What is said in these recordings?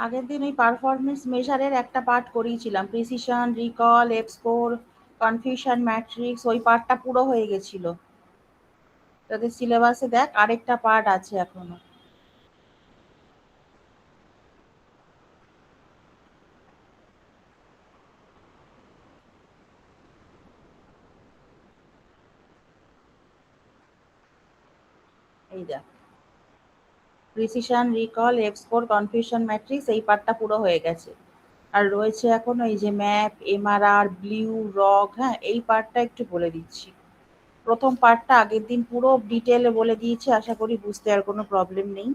আগের দিন ওই পারফরমেন্স মেজারের একটা পার্ট করিয়েছিলাম, precision, recall, F score, confusion matrix, ওই পার্টটা পুরো হয়ে গেছিল। তোদের সিলেবাসে দেখ আরেকটা পার্ট আছে এখনো। এই দেখ, precision, recall, F score, confusion matrix, এই পার্টটা পুরো হয়ে গেছে। আর রয়েছে এখনো এই যে ম্যাপ, এমআরআর, ব্লিউ, রগ। হ্যাঁ, এই পার্টটা একটু বলে দিচ্ছি। প্রথম পার্টটা আগের দিন পুরো ডিটেলে বলে দিয়েছি, আশা করি বুঝতে আর কোনো প্রবলেম নেই।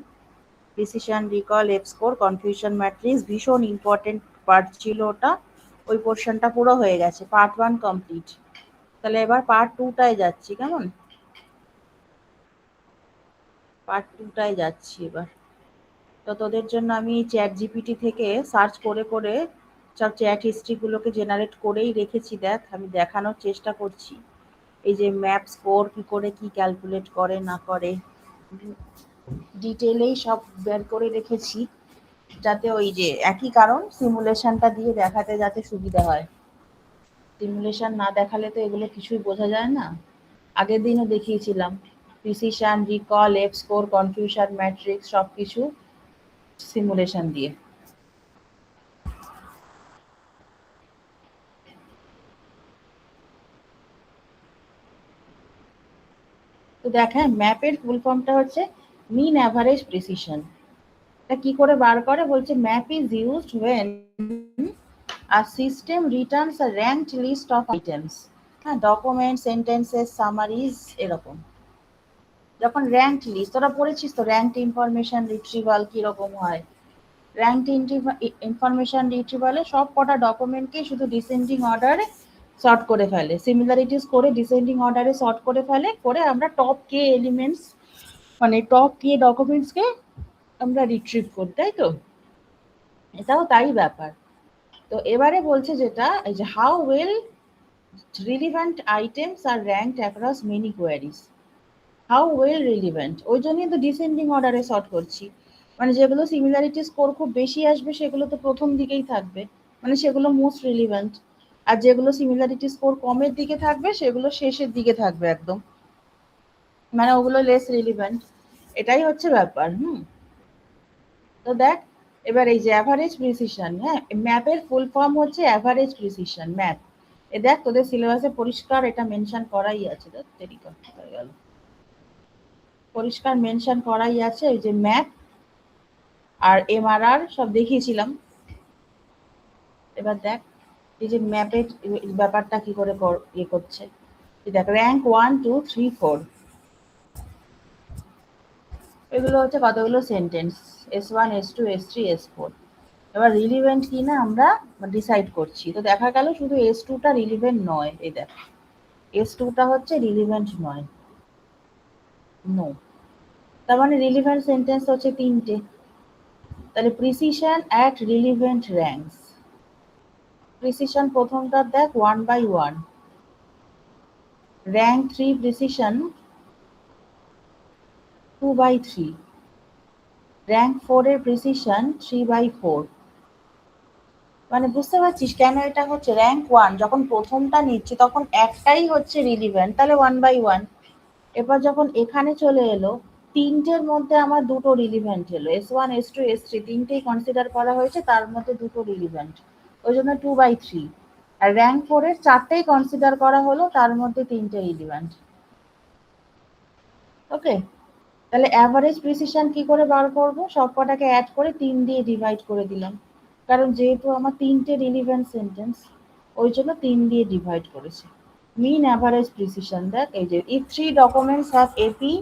Precision, recall, F score, confusion matrix ভীষণ ইম্পর্টেন্ট পার্ট ছিল ওটা। ওই পোর্শনটা পুরো হয়ে গেছে, পার্ট 1 কমপ্লিট। তাহলে এবার পার্ট 2 টায় যাচ্ছি, কেমন? পার্ট 2 টায় যাচ্ছি এবার। তো তোদের জন্য আমি চ্যাট জিপিটি থেকে সার্চ করে করে সব চ্যাট হিস্ট্রিগুলোকে জেনারেট করেই রেখেছি। দেখ, আমি দেখানোর চেষ্টা করছি এই যে ম্যাপ স্কোর কি করে কি ক্যালকুলেট করে না করে, ডিটেলেই সব বের করে রেখেছি, যাতে ওই যে একই কারণ সিমুলেশনটা দিয়ে দেখাতে যাতে সুবিধা হয়। সিমুলেশন না দেখালে তো এগুলো কিছুই বোঝা যায় না। আগের দিনও দেখিয়েছিলাম precision, recall, F score, confusion matrix সবকিছু সিমুলেশন দিয়ে। তো দেখ, হ্যাঁ, ম্যাপের ফুল ফর্মটা হচ্ছে মিন অ্যাভারেজ প্রিসিশন। এটা কি করে বার করে বলছে, MAP is used when a system returns a ranked list of items, হ্যাঁ, ডকুমেন্ট, সেন্টেন্সেস, সামারিজ, এরকম। যখন র্যাঙ্কড লিস্ট, তোরা পড়েছিস তো র্যাঙ্কড ইনফরমেশন রিট্রিভাল কিরকম হয়। র্যাঙ্কড ইনফরমেশন রিট্রিভালে সব কটা ডকুমেন্টকে শুধু ডিসেন্ডিং অর্ডারে সর্ট করে ফেলে, সিমিলারিটিস করে ডিসেন্ডিং অর্ডারে সর্ট করে ফেলে, করে আমরা টপ কে এলিমেন্টস, মানে টপ কে ডকুমেন্টসকে আমরা রিট্রিভ করি, তাই তো? এটাও তাই ব্যাপার। তো এবারে বলছে যেটা, এই যে how well relevant items are ranked across many queries. How well relevant, ওই জন্যই তো ডিসেন্ডিং অর্ডারে সর্ট করছি। মানে যেগুলো সিমিলারিটি স্কোর খুব বেশি আসবে সেগুলো তো প্রথম দিকেই থাকবে, মানে সেগুলো মোস্ট রিলিভেন্ট। আর যেগুলো সিমিলারিটি স্কোর কমের দিকে থাকবে সেগুলো শেষের দিকে থাকবে একদম, মানে ওগুলো লেস রিলিভেন্ট। এটাই হচ্ছে ব্যাপার। তো দেখ, এবার এই যে অ্যাভারেজ প্রিসিশন, হ্যাঁ, ম্যাপের ফুল ফর্ম হচ্ছে অ্যাভারেজ প্রিসিশন ম্যাপ। এ দেখ, তোদের সিলেবাসে পরিষ্কার এটা মেনশন করাই আছে। দেখ, দেরি করতে হয়ে গেল, পরিষ্কার মেনশন করাই আছে ওই যে ম্যাপ আর এমআরআর সব দেখিয়েছিলাম। এবার দেখ এই যে ম্যাপের ব্যাপারটা কি করে ইয়ে করছে। দেখ, র্যাঙ্ক 1 2 3 4, এগুলো হচ্ছে কতগুলো sentence, S1 S2 S3 S4। এবার রিলিভেন্ট কি না আমরা ডিসাইড করছি। তো দেখা গেল শুধু S2টা রিলিভেন্ট নয়। এই দেখ, S2টা হচ্ছে রিলিভেন্ট নয়, নো। তার মানে রিলিভেন্ট সেন্টেন্স হচ্ছে 3টে। তাহলে precision at relevant ranks, precision প্রথমটা দেখ 1/1, র্যাঙ্ক 3 প্রিসিশন 2/3, র্যাঙ্ক 4 এর প্রিসিশন 3/4। মানে বুঝতে পারছিস কেন এটা হচ্ছে? র্যাঙ্ক 1 যখন প্রথমটা নিচ্ছি তখন একটাই হচ্ছে রিলিভেন্ট, তাহলে 1/1। এবার যখন এখানে চলে এলো, তিনটের মধ্যে আমার দুটো রিলিভেন্ট এলো, S1 S2 S3 তিনটেই কনসিডার করা হয়েছে, তার মধ্যে দুটো রিলিভেন্ট, ওই জন্য 2/3। আর র্যাঙ্ক 4 এর চারটেই কনসিডার করা হলো, তার মধ্যে তিনটে রিলিভেন্ট। ওকে, তাহলে অ্যাভারেজ প্রিসিশন কি করে বার করবো? সব কটাকে অ্যাড করে 3 দিয়ে ডিভাইড করে দিলাম, কারণ যেহেতু আমার তিনটে রিলিভেন্ট সেন্টেন্স, ওই জন্য 3 দিয়ে ডিভাইড করেছি। মিন অ্যাভারেজ প্রিসিশন দেখ, এই যে ইফ 3 ডকুমেন্টস হ্যাভ এপি,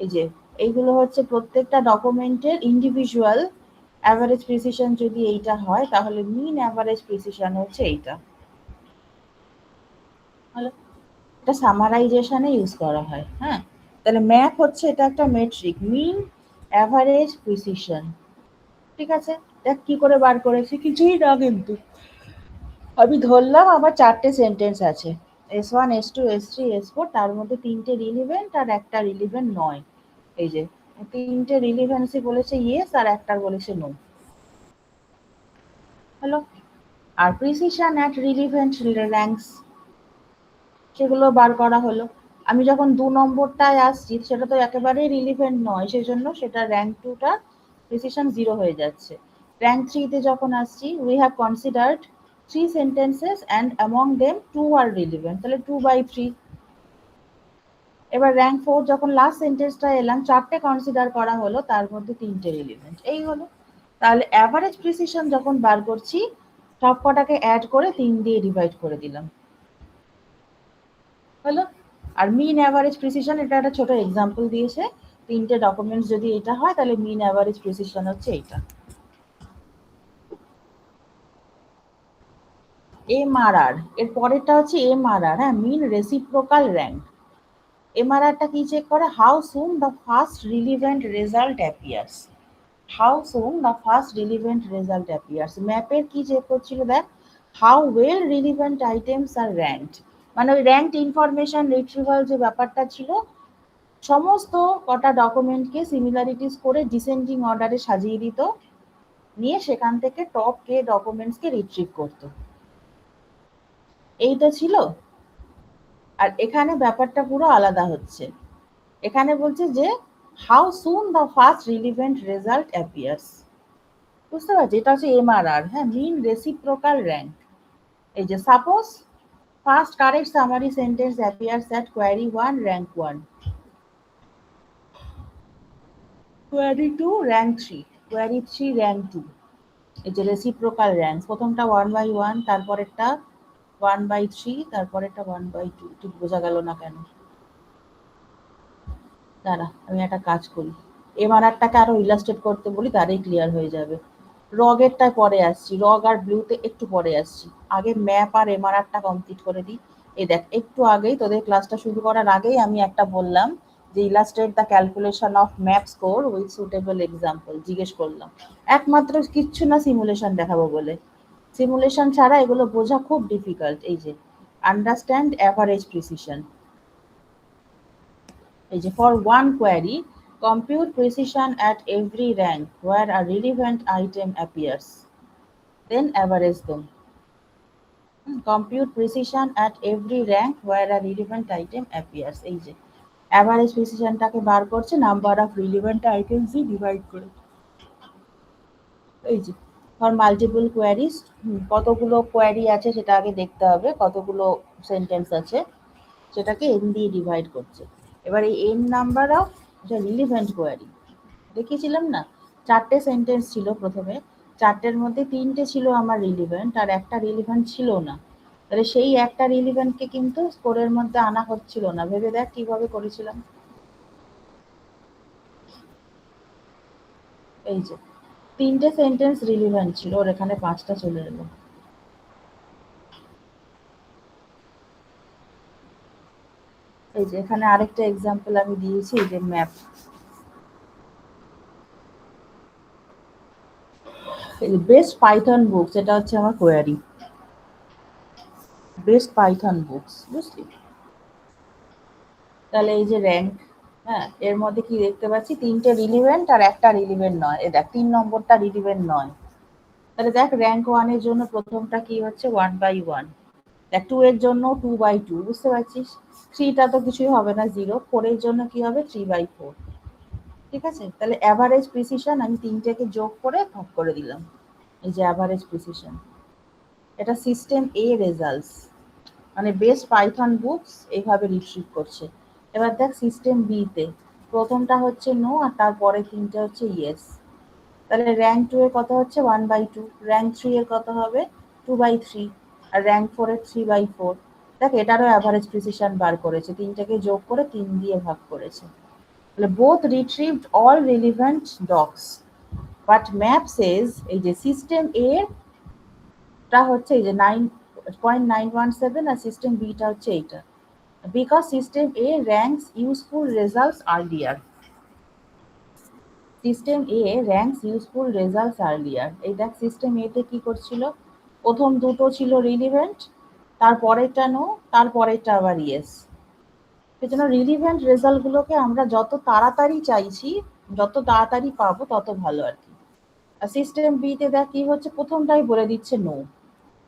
এই যে এইগুলো হচ্ছে প্রত্যেকটা ডকুমেন্টের ইন্ডিভিজুয়াল অ্যাভারেজ প্রিসিশন যদি এইটা হয়, তাহলে মিন অ্যাভারেজ প্রিসিশন হচ্ছে এইটা। হলো, এটা সামারাইজেশনে ইউজ করা হয়। হ্যাঁ, তাহলে ম্যাপ হচ্ছে এটা একটা মেট্রিক, মিন অ্যাভারেজ প্রিসিশন। ঠিক আছে, দেখ কি করে বার করেছি, কিছুই না কিন্তু। আমি ধরলাম আমার চারটে সেন্টেন্স আছে, S1 S2 S3 S4, তার মধ্যে তিনটে রিলিভেন্ট আর একটা রিলিভেন্ট নয়। এই যে তিনটে রিলিভেন্সি বলেছে ইয়েস আর একটা বলেছে নো। হলো। আর প্রিসিশন অ্যাট রিলিভেন্ট র্যাঙ্কস সেগুলো বার করা হলো। আমি যখন 2 নম্বরটায় আসছি সেটা তো একেবারেই রিলিভেন্ট নয়, সেজন্য সেটা র্যাঙ্ক 2 টা প্রিসিশন 0 হয়ে যাচ্ছে। র্যাঙ্ক 3 তে যখন আসছি we have considered 3 sentences and among them 2 are relevant, তাহলে 2/3। এবার র্যাঙ্ক 4 যখন লাস্ট সেন্টেন্সটা এলাম 4টে কনসিডার করা হলো, তার মধ্যে 3টে রিলিভেন্ট, এই হলো। তাহলে অ্যাভারেজ প্রিসিশন যখন বার করছি সব কটাকে অ্যাড করে 3 দিয়ে ডিভাইড করে দিলাম, হলো। আর মিন অ্যাভারেজ প্রিসিশন এটা একটা ছোট এক্সাম্পল দিয়েছে, 3টে ডকুমেন্টস যদি এটা হয় তাহলে মিন অ্যাভারেজ প্রিসিশন হচ্ছে এইটা। এমআরআর এর পরেরটা হচ্ছে এমআরআর, হ্যাঁ, মিন রেসিপ্রোকাল র্যাঙ্ক। এমআরআরটা কি চেক করে? How soon the first relevant result appears. How soon the first relevant result appears. ম্যাপের কি চেক করছিল? দেখ, how well relevant items are ranked, মানে ওই র্যাঙ্কড ইনফরমেশন রিট্রিভাল যে ব্যাপারটা ছিল, সমস্ত কটা ডকুমেন্টকে সিমিলারিটিস করে ডিসেন্ডিং অর্ডারে সাজিয়ে দিত, নিয়ে সেখান থেকে টপ কে ডকুমেন্টসকে রিট্রিভ করত। এই তো ছিল। আর এখানে ব্যাপারটা পুরো আলাদা হচ্ছে। এখানে বলছে যে how soon the first relevant result appears, বুঝতে পারছি? এটা হচ্ছে এমআরআর, হ্যাঁ, মিন রেসিপ্রোকাল র্যাঙ্ক। এই যে suppose first correct summary sentence appears at query 1 rank 1, query 2 rank 3, query 3 rank 2। এই যে রেসিপ্রোকাল র্যাঙ্ক, প্রথমটা 1/1, তারপরেরটা 1/3, তারপরেরটা 1/2। ঠিক বোঝা গেল না কেন? দাঁড়া, আমি একটা কাজ করি, এমআরআরটাকে আরো ইলাস্ট্রেট করতে বলি, তারই ক্লিয়ার হয়ে যাবে। রগেরটায় পরে আসছি, রগ আর ব্লুতে একটু পরে আসছি, আগে ম্যাপ আর এমআরআরটা কমপ্লিট করে দিই। এই দেখ, একটু আগেই তোদের ক্লাসটা শুরু করার আগেই আমি একটা বললাম যে illustrate the calculation of map score with suitable example, জিজ্ঞেস করলাম একমাত্র কিচ্ছু না সিমুলেশন দেখাবো বলে। সিমুলেশন ছাড়া এগুলো বোঝা খুব ডিফিকাল্ট। এই যে আন্ডারস্ট্যান্ড অ্যাভারেজ প্রিসিশন, এই যে for one query compute precision at every rank where a relevant item appears, then average them. Compute precision at every rank where a relevant item appears. এই যে অ্যাভারেজ প্রিসিশনটাকে বার করছে number of relevant items দিয়ে divide করে। এই যে for multiple queries, কতগুলো query আছে সেটা আগে দেখতে হবে, কতগুলো সেন্টেন্স আছে সেটাকে n দিয়ে ডিভাইড করছে। এবার এই n number of relevant query দেখিয়েছিলাম না, 4টে সেন্টেন্স ছিল প্রথমে, 4টের মধ্যে 3টে ছিল আমার রিলিভেন্ট আর একটা রিলিভেন্ট ছিল না। তাহলে সেই একটা রিলিভেন্টকে কিন্তু স্কোরের মধ্যে আনা হচ্ছিল না। ভেবে দেখ কিভাবে করেছিলাম। এই যে 3টে সেন্টেন্স রিলিভেন্ট ছিল, ওর এখানে 5টা চলে এলো। এই যে এখানে আরেকটা এক্সাম্পল আমি দিয়েছি, এই যে ম্যাপ, এই যে বেস্ট পাইথন বুকস, এটা হচ্ছে আমার কোয়ারি, বেস্ট পাইথন বুকস, বুঝলি? তাহলে এই যে র্যাঙ্ক, হ্যাঁ, এর মধ্যে কি দেখতে পাচ্ছি? 3টে রিলিভেন্ট আর একটা রিলিভেন্ট নয়। এই দেখ 3 নম্বরটা রিলিভেন্ট নয়। তাহলে দেখ র্যাঙ্ক 1 এর জন্য প্রথমটা কি হচ্ছে 1/1, দেখ 2 এর জন্য 2/2, বুঝতে পারছিস? 3টা তো কিছুই হবে না, 0। 4 এর জন্য কি হবে? 3/4। ঠিক আছে, তাহলে অ্যাভারেজ প্রিসিশন আমি 3টেকে যোগ করে ভাগ করে দিলাম। এই যে অ্যাভারেজ প্রিসিশন, এটা সিস্টেম এ রেজাল্টস, মানে বেস্ট পাইথন বুকস এইভাবে রিট্রিভ করছে। এবার দেখ সিস্টেম বি তে প্রথমটা হচ্ছে নো আর তারপরে 3টে হচ্ছে ইয়েস। তাহলে র্যাঙ্ক 2 এর কত হচ্ছে? 1/2। র্যাঙ্ক 3 এর কত হবে? 2/3। আর র্যাঙ্ক 4 এর 3/4। দেখ এটারও অ্যাভারেজ প্রিসিশন বার করেছে, 3টাকে যোগ করে 3 দিয়ে ভাগ করেছে। তাহলে both retrieved all relevant docs, but MAP says এই যে সিস্টেম এ টা হচ্ছে এই যে 9.917 আর সিস্টেম বি টা হচ্ছে এইটা, because system A ranks useful results earlier. System A ranks useful results earlier. এই দেখ সিস্টেম এ তে কি করছিল? প্রথম দুটো ছিল রিলিভেন্ট, তারপরেরটা নো, তারপরেরটা আবার ইয়েস। সেজন্য রিলিভেন্ট রেজাল্টগুলোকে আমরা যত তাড়াতাড়ি চাইছি, যত তাড়াতাড়ি পাবো তত ভালো আর কি। সিস্টেম বি তে দেখ কি হচ্ছে, প্রথমটাই বলে দিচ্ছে নো,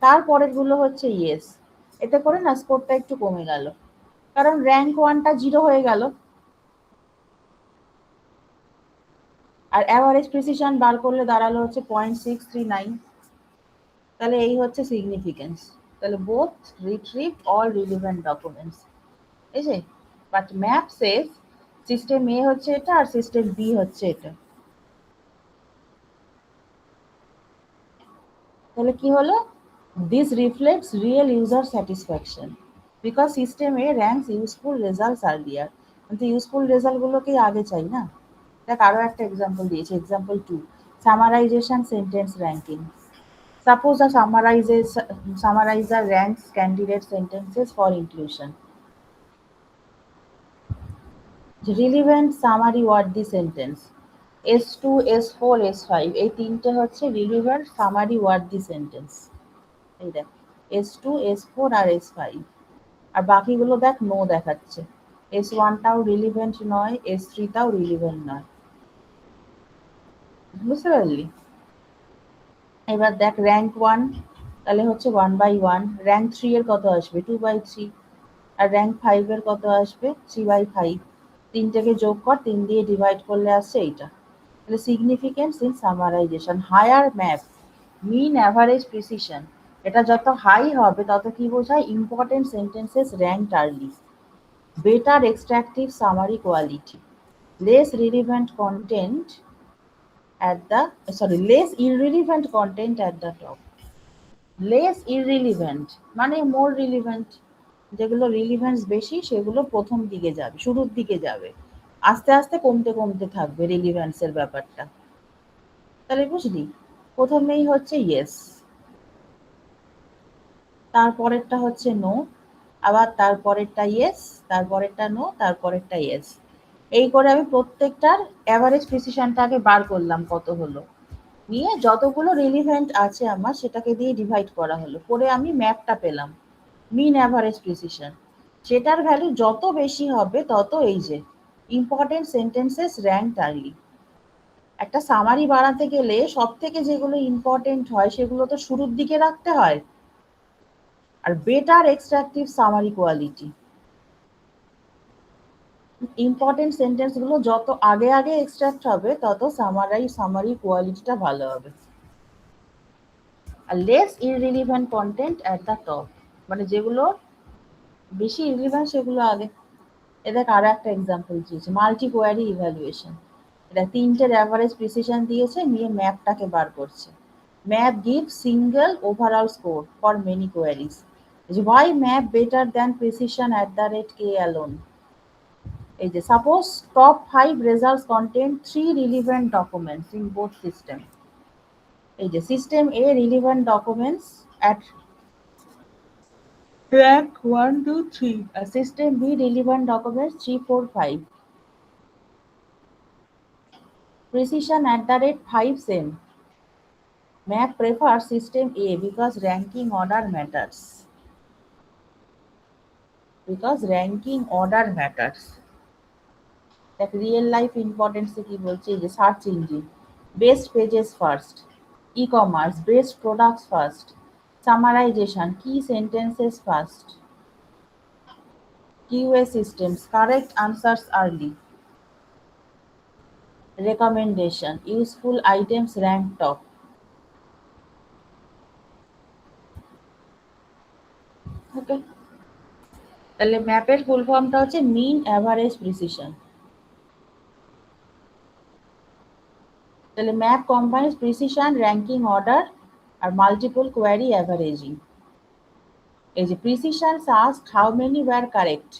তারপরের গুলো হচ্ছে ইয়েস। এতে করে না স্কোরটা একটু কমে গেল, কারণ র্যাঙ্ক ওয়ানটা 0 হয়ে গেল। আর অ্যাভারেজ প্রিসিশন বার করলে দাঁড়ালো হচ্ছে 0.639। তাহলে এই হচ্ছে সিগনিফিকেন্স। তাহলে both retrieve all relevant documents, এই যে। বাট ম্যাপ সেজ সিস্টেম এ হচ্ছে এটা আর সিস্টেম বি হচ্ছে এটা। তাহলে কি হলো, this reflects real user satisfaction because system A ranks useful results earlier. কিন্তু ইউজফুল রেজাল্ট গুলোকেই আগে চাই না। দেখ আরো একটা এক্সাম্পল দিয়েছি, example 2, summarisation sentence ranking. Suppose a summarizer ranks candidate sentences for inclusion. Relevant summary worthy sentence S2, S4, S5 এই তিনটে হচ্ছে relevant summary worthy sentence। এই দেখ S2, S4 আর S5, আর বাকিগুলো দেখ নো দেখাচ্ছে। S1 টাও রিলিভেন্ট নয়, S3 টাও রিলিভেন্ট নয়। বুঝতে পারলি? এবার দেখ র্যাঙ্ক 1, তাহলে হচ্ছে 1/1। র্যাঙ্ক 3 এর কত আসবে 2/3। আর র্যাঙ্ক 5 এর কত আসবে 3/5। তিনটেকে যোগ কর, 3 দিয়ে ডিভাইড করলে আসছে এইটা। তাহলে significance in summarization, higher MAP mean average precision. এটা যত হাই হবে তত কি বোঝায়, important sentences ranked early, better extractive summary quality, less relevant content at the less irrelevant content at the top। Less irrelevant মানে মোর রিলিভেন্ট, যেগুলো relevance বেশি সেগুলো প্রথম দিকে যাবে, শুরুর দিকে যাবে, আস্তে আস্তে কমতে কমতে থাকবে রিলিভেন্সের ব্যাপারটা। তাহলে বুঝলি, প্রথমেই হচ্ছে ইয়েস, তারপরেরটা হচ্ছে নো, আবার তারপরেরটা ইয়েস, তারপরেরটা নো, তারপরেরটা ইয়েস। এই করে আমি প্রত্যেকটার অ্যাভারেজ প্রিসিশনটা আগে বার করলাম কত হলো, নিয়ে যতগুলো রিলিভেন্ট আছে আমার সেটাকে দিয়ে ডিভাইড করা হলো, করে আমি ম্যাপটা পেলাম, মিন অ্যাভারেজ প্রিসিশন। সেটার ভ্যালু যত বেশি হবে তত এই যে ইম্পর্টেন্ট সেন্টেন্সেস র্যাঙ্ক আর্লি। একটা সামারি বানাতে গেলে সব থেকে যেগুলো ইম্পর্টেন্ট হয় সেগুলো তো শুরুর দিকে রাখতে হয়। আর better extractive summary quality, important sentence গুলো যত আগে আগে এক্সট্রাক্ট হবে তত সামারি কোয়ালিটিটা ভালো হবে। আর less irrelevant content at the top, মানে যেগুলো বেশি ইররিলেভেন্ট সেগুলো আগে। এদের আরো একটা এক্সাম্পল দিয়েছে, মাল্টি কোয়ারি ইভ্যালুয়েশন। এটা তিনটের অ্যাভারেজ প্রিসিশন দিয়েছে, নিয়ে ম্যাপটাকে বার করছে। MAP give single overall score for many queries. Why MAP better than precision at the rate k alone. এই যে সাপোজ top 5 results content 3 relevant documents in both system. এই যে system A relevant documents at rank 1 to 3, system B relevant documents 3, 4, 5, precision at the rate 5 same. Map prefers system A because ranking order matters. Because ranking order matters. That real life importance কি বলছে, যে search engine best pages first, e-commerce best products first, summarization key sentences first, QA systems correct answers early, recommendation useful items rank top। Okay, তাহলে ম্যাপের full ফর্মটা হচ্ছে mean average precision. তাহলে MAP combines precision, ranking order আর multiple query averaging. এই যে precision asked how many were correct,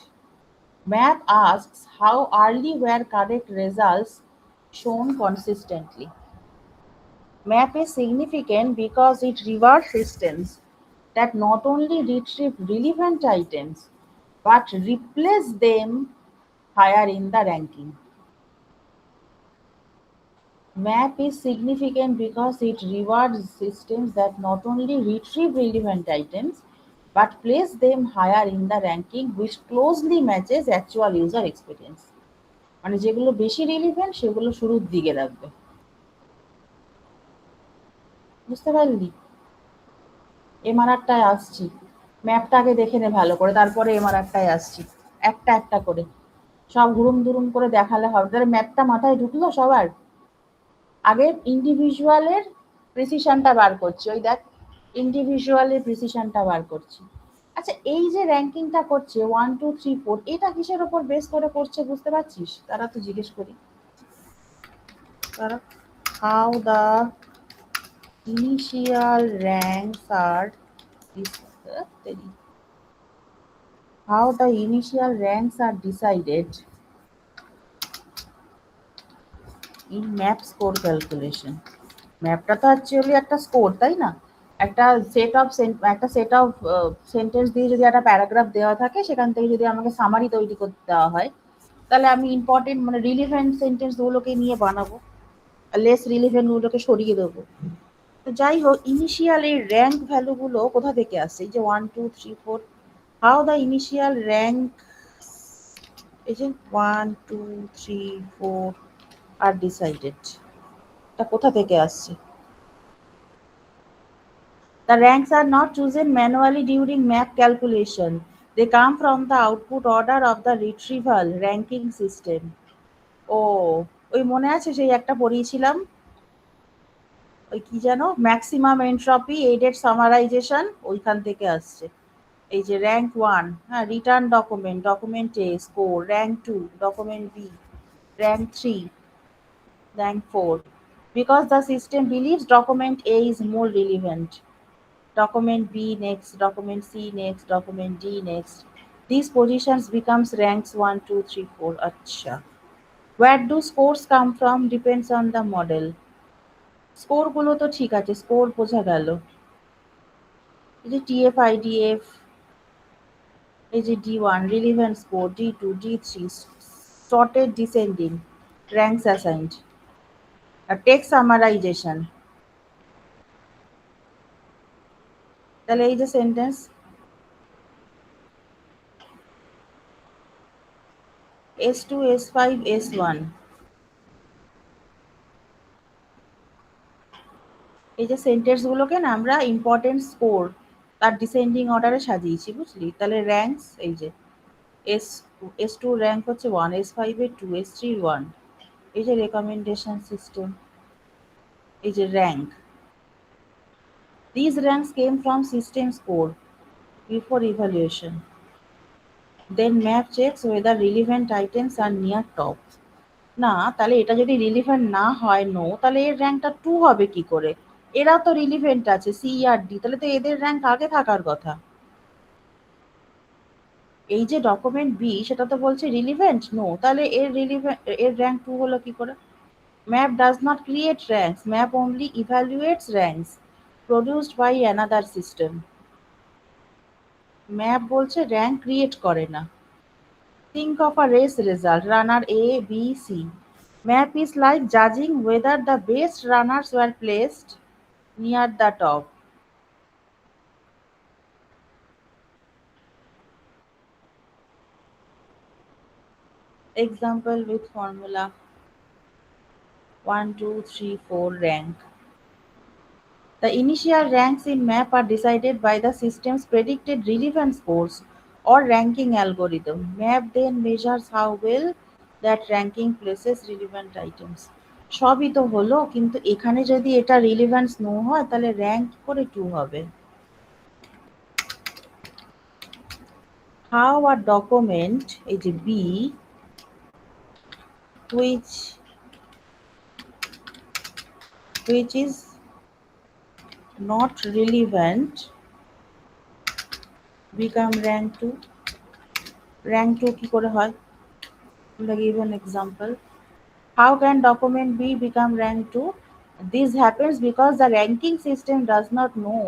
MAP asks how early were correct results shown consistently. Map is significant because it rewards systems that not only retrieve relevant items but replace them higher in the ranking. Map is significant because it rewards systems that not only retrieve relevant items but place them higher in the ranking, which closely matches actual user experience. মানে যেগুলো বেশি relevant সেগুলো শুরুর দিকে রাখবে। বুঝতে পারলি? এমআরআরটায় আসছি, ম্যাপটা আগে দেখে নে ভালো করে, তারপরে এমআরআরটায় আসছি। একটা একটা করে সব হুড়ুম দুরুম করে দেখালে হবে, তাহলে ম্যাপটা মাথায় ঢুকলো সবার। আগে ইন্ডিভিজুয়ালের প্রিসিশনটা বার করছি, ওই দেখ ইন্ডিভিজুয়ালের প্রিসিশনটা বার করছি। আচ্ছা, এই যে র্যাঙ্কিংটা করছে 1 2 3 4, এটা কিসের ওপর বেস করে করছে বুঝতে পারছিস? তারা তো জিজ্ঞেস করি, তারা how the initial ranks are how the initial ranks are decided in map score calculation. ম্যাপটা তো অ্যাকচুয়ালি একটা স্কোর, তাই না? একটা সেট অফ সেন্টেন্স দিয়ে যদি একটা প্যারাগ্রাফ দেওয়া থাকে, সেখান থেকে যদি আমাকে সামারি তৈরি করতে দেওয়া হয়, তাহলে আমি ইম্পর্টেন্ট মানে রিলিভেন্ট সেন্টেন্স গুলোকে নিয়ে বানাবো, আর লেস রিলিভেন্ট গুলোকে সরিয়ে দেবো। তো যাই হোক, ইনিশিয়াল এই র্যাঙ্ক ভ্যালু গুলো কোথা থেকে আসছে? এই যে 1 2 3 4, হাউ দ্য ইনিশিয়াল র্যাঙ্ক, এই যে 1 2 3 4 আর ডিসাইডেড, এটা কোথা থেকে আসছে? The ranks are not chosen manually during map calculation. They come from the output order of the retrieval ranking system. ও, ওই মনে আছে সেই একটা পড়িয়েছিলাম, ওই কি যেন, ম্যাক্সিমাম এন্ট্রপি এইডেড সামারাইজেশন, ওইখান থেকে আসছে। এই যে র্যাঙ্ক 1, হ্যাঁ, return document, document A score, rank 2 document B, rank 3, rank 4, because the system believes document A is more relevant. Document B next, document C next, document D next. These positions becomes ranks 1 2 3 4. Acha. Where do scores come from depends on the model. Score গুলো তো ঠিক আছে, score বোঝা গেল। এই যে TF IDF, এই যে D1 relevant score, D2 D3 sorted descending ranks assigned, আর টেক্সট সামারাইজেশন। তাহলে এই যে সেন্টেন্স S2 S5 S1, এই যে সেন্টেন্স গুলোকে না আমরা ইম্পর্টেন্ট স্কোর তার ডিসেন্ডিং অর্ডারে সাজিয়েছি, বুঝলি? তাহলে র্যাঙ্কস এই যে এস এস টু র্যাঙ্ক হচ্ছে 1, S5 এর 2, S3 এর 1, এই যে রেকমেন্ডেশন সিস্টেম, এই যে rank, this ranks came from system score before evaluation, then MAP checks whether relevant items are near top. না, তাহলে এটা যদি রিলিভেন্ট না হয় নো, তাহলে এর র্যাঙ্কটা 2 হবে কি করে? এরা তো রিলিভেন্ট আছে সি আর ডি, তাহলে তো এদের র্যাঙ্ক আগে থাকার কথা। এই যে ডকুমেন্ট বি, সেটা তো বলছে রিলিভেন্ট নো, তাহলে এর রিলিভেন্ট, এর র্যাঙ্ক 2 হলো কি করে? MAP does not create ranks, MAP only evaluates ranks produced by another system. MAP বলছে র্যাঙ্ক ক্রিয়েট করে না। Think of a race result, runner A B C, MAP is like জাজিং whether the best runners were placed near the top. Example with formula 1 2 3 4 rank. The initial ranks in map are decided by the system's predicted relevance scores or ranking algorithm. Map then measures how well that ranking places relevant items. সবই তো হলো, কিন্তু এখানে যদি এটা relevance no হয়, তাহলে rank করে 2 হবে। How a document, এই যে B, which is not relevant become rank 2. Rank 2 কি করে হয়? We'll give an example. How can document B become rank 2? This happens because the ranking system does not know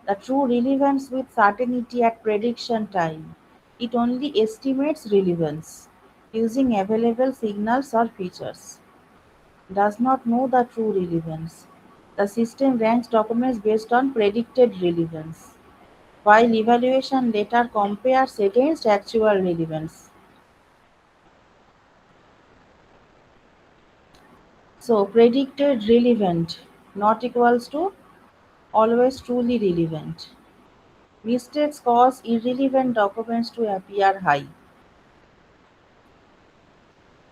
the true relevance with certainty at prediction time. It only estimates relevance using available signals or features. Does not know the true relevance. The system ranks documents based on predicted relevance, while evaluation later compares against actual relevance. So predicted relevant not equals to always truly relevant. Mistakes cause irrelevant documents to appear high.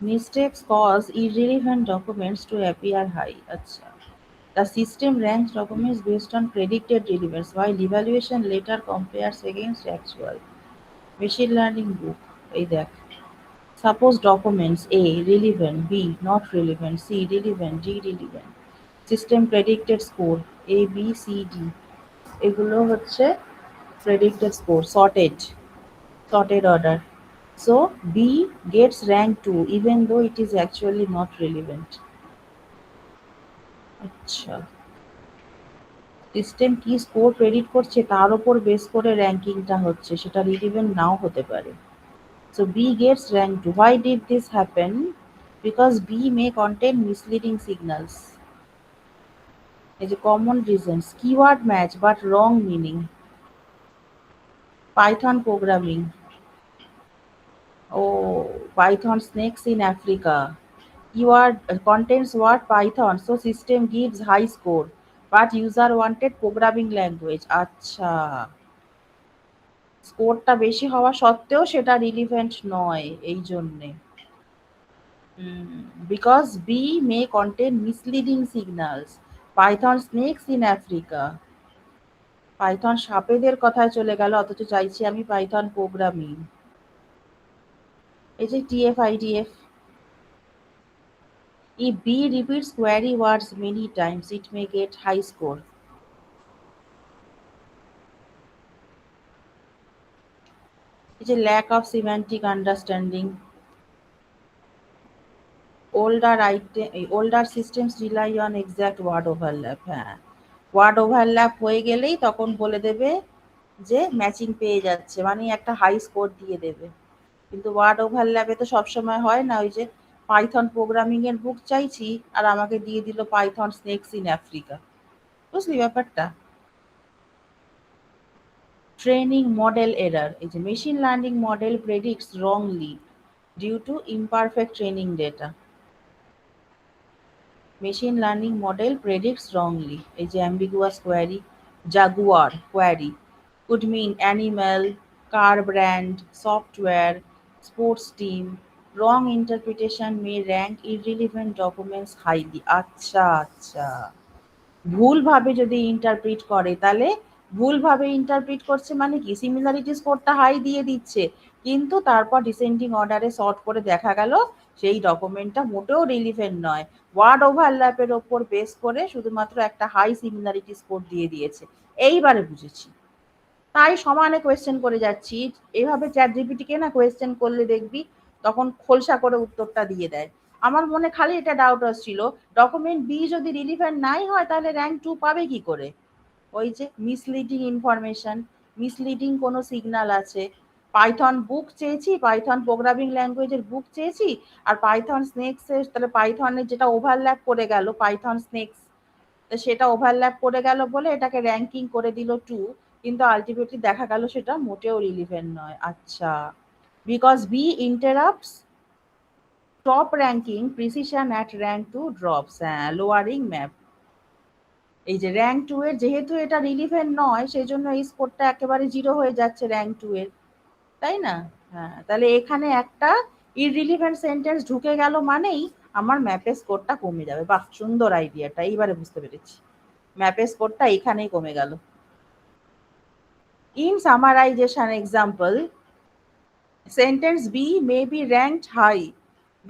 Mistakes cause irrelevant documents to appear high. Acha. The system ranks documents based on predicted relevance, while evaluation later compares against actual. Machine learning book. এই দেখ। Suppose documents A relevant, B not relevant, C relevant, D relevant. System predicted score A, B, C, D. এগুলো হচ্ছে predicted score, sorted order. So B gets rank 2 even though it is actually not relevant. আচ্ছা, system কি score predict করছে তার উপর base করে র্যাঙ্কিংটা হচ্ছে, সেটা রিলেভেন্ট নাও হতে পারে। So B gets rank 2. Why did this happen? Because B may contain misleading signals. Is a common reasons. Keyword match but wrong meaning. Python programming. Oh, Python snakes in Africa. Keyword contains word Python, so system gives high score. But user wanted programming language. আচ্ছা, স্কোরটা বেশি হওয়া সত্ত্বেও সেটা relevant নয় এই জন্যে। Because B may contain misleading signals. Python snakes in Africa. Python সাপেদের কথায় চলে গেল, অথচ চাইছি আমি পাইথন প্রোগ্রামিং। এই যে TF-IDF. If B repeats query words many times, it may get high score. এই যে lack of semantic understanding. Older systems rely on exact word overlap. হ্যাঁ, ওয়ার্ড ওভারল্যাপ হয়ে গেলেই তখন বলে দেবে যে ম্যাচিং পেয়ে যাচ্ছে, মানে একটা হাই স্কোর দিয়ে দেবে। কিন্তু ওয়ার্ড ওভারল্যাপে তো সবসময় হয় না। ওই যে পাইথন প্রোগ্রামিং এর বুক চাইছি আর আমাকে দিয়ে দিল পাইথন স্নেকস ইন আফ্রিকা। বুঝলি ব্যাপারটা? Training model error. এই যে machine learning model predicts wrongly due to imperfect training data. Machine learning model predicts wrongly. এই যে ambiguous query, jaguar query could mean animal, car brand, software, sports team. Wrong interpretation may rank irrelevant documents highly. আচ্ছা আচ্ছা, ভুলভাবে যদি interpret করে তাহলে ভুলভাবে interpret করছে মানে কি, সিমিলারিটি স্কোরটা হাই দিয়ে দিচ্ছে, কিন্তু তারপর ডিসেন্ডিং অর্ডারে সর্ট করে দেখা গেল সেই ডকুমেন্টটা মোটেও রিলিভেন্ট নয়, ওয়ার্ড ওভারল্যাপের ওপর বেস করে শুধুমাত্র একটা হাই সিমিলারিটি স্কোর দিয়ে দিয়েছে। এইবারে বুঝেছি, তাই সমানে কোয়েশ্চেন করে যাচ্ছি। এভাবে চ্যাট জিপিটিকে না কোয়েশ্চেন করলে দেখবি তখন খোলসা করে উত্তরটা দিয়ে দেয়। আমার মনে খালি এটা ডাউট আসছিল, ডকুমেন্ট বি যদি রিলিভেন্ট নাই হয় তাহলে র্যাঙ্ক 2 পাবে কি করে? ওই যে মিসলিডিং ইনফরমেশন, মিসলিডিং কোনো সিগনাল আছে। পাইথন বুক চেয়েছি, পাইথন প্রোগ্রামিং ল্যাঙ্গুয়েজের বুক চেয়েছি, আর পাইথন স্নেক্স এর তাহলে পাইথনের যেটা ওভারল্যাপ করে গেল পাইথন স্নেক্স, সেটা ওভারল্যাপ করে গেল বলে এটাকে র্যাঙ্কিং করে দিল 2, কিন্তু আলটিমেটলি দেখা গেল সেটা মোটেও রিলিভেন্ট নয়। আচ্ছা, because B interrupts top ranking precision at rank 2 drops, হ্যাঁ লোয়ারিং ম্যাপ। এই যে র্যাঙ্ক 2 এর যেহেতু এটা রিলিভেন্ট নয় সেই জন্য এই স্কোরটা একেবারে 0 হয়ে যাচ্ছে র্যাঙ্ক 2 এর, তাই না? হ্যাঁ, তাহলে এখানে একটা ইররিলিভেন্ট সেন্টেন্স ঢুকে গেল মানেই আমার ম্যাপের স্কোরটা কমে যাবে। বাহ, সুন্দর আইডিয়াটা, এইবারে বুঝতে পেরেছি। ম্যাপের স্কোরটা এখানেই কমে গেল। In summarization example, sentence B may be ranked high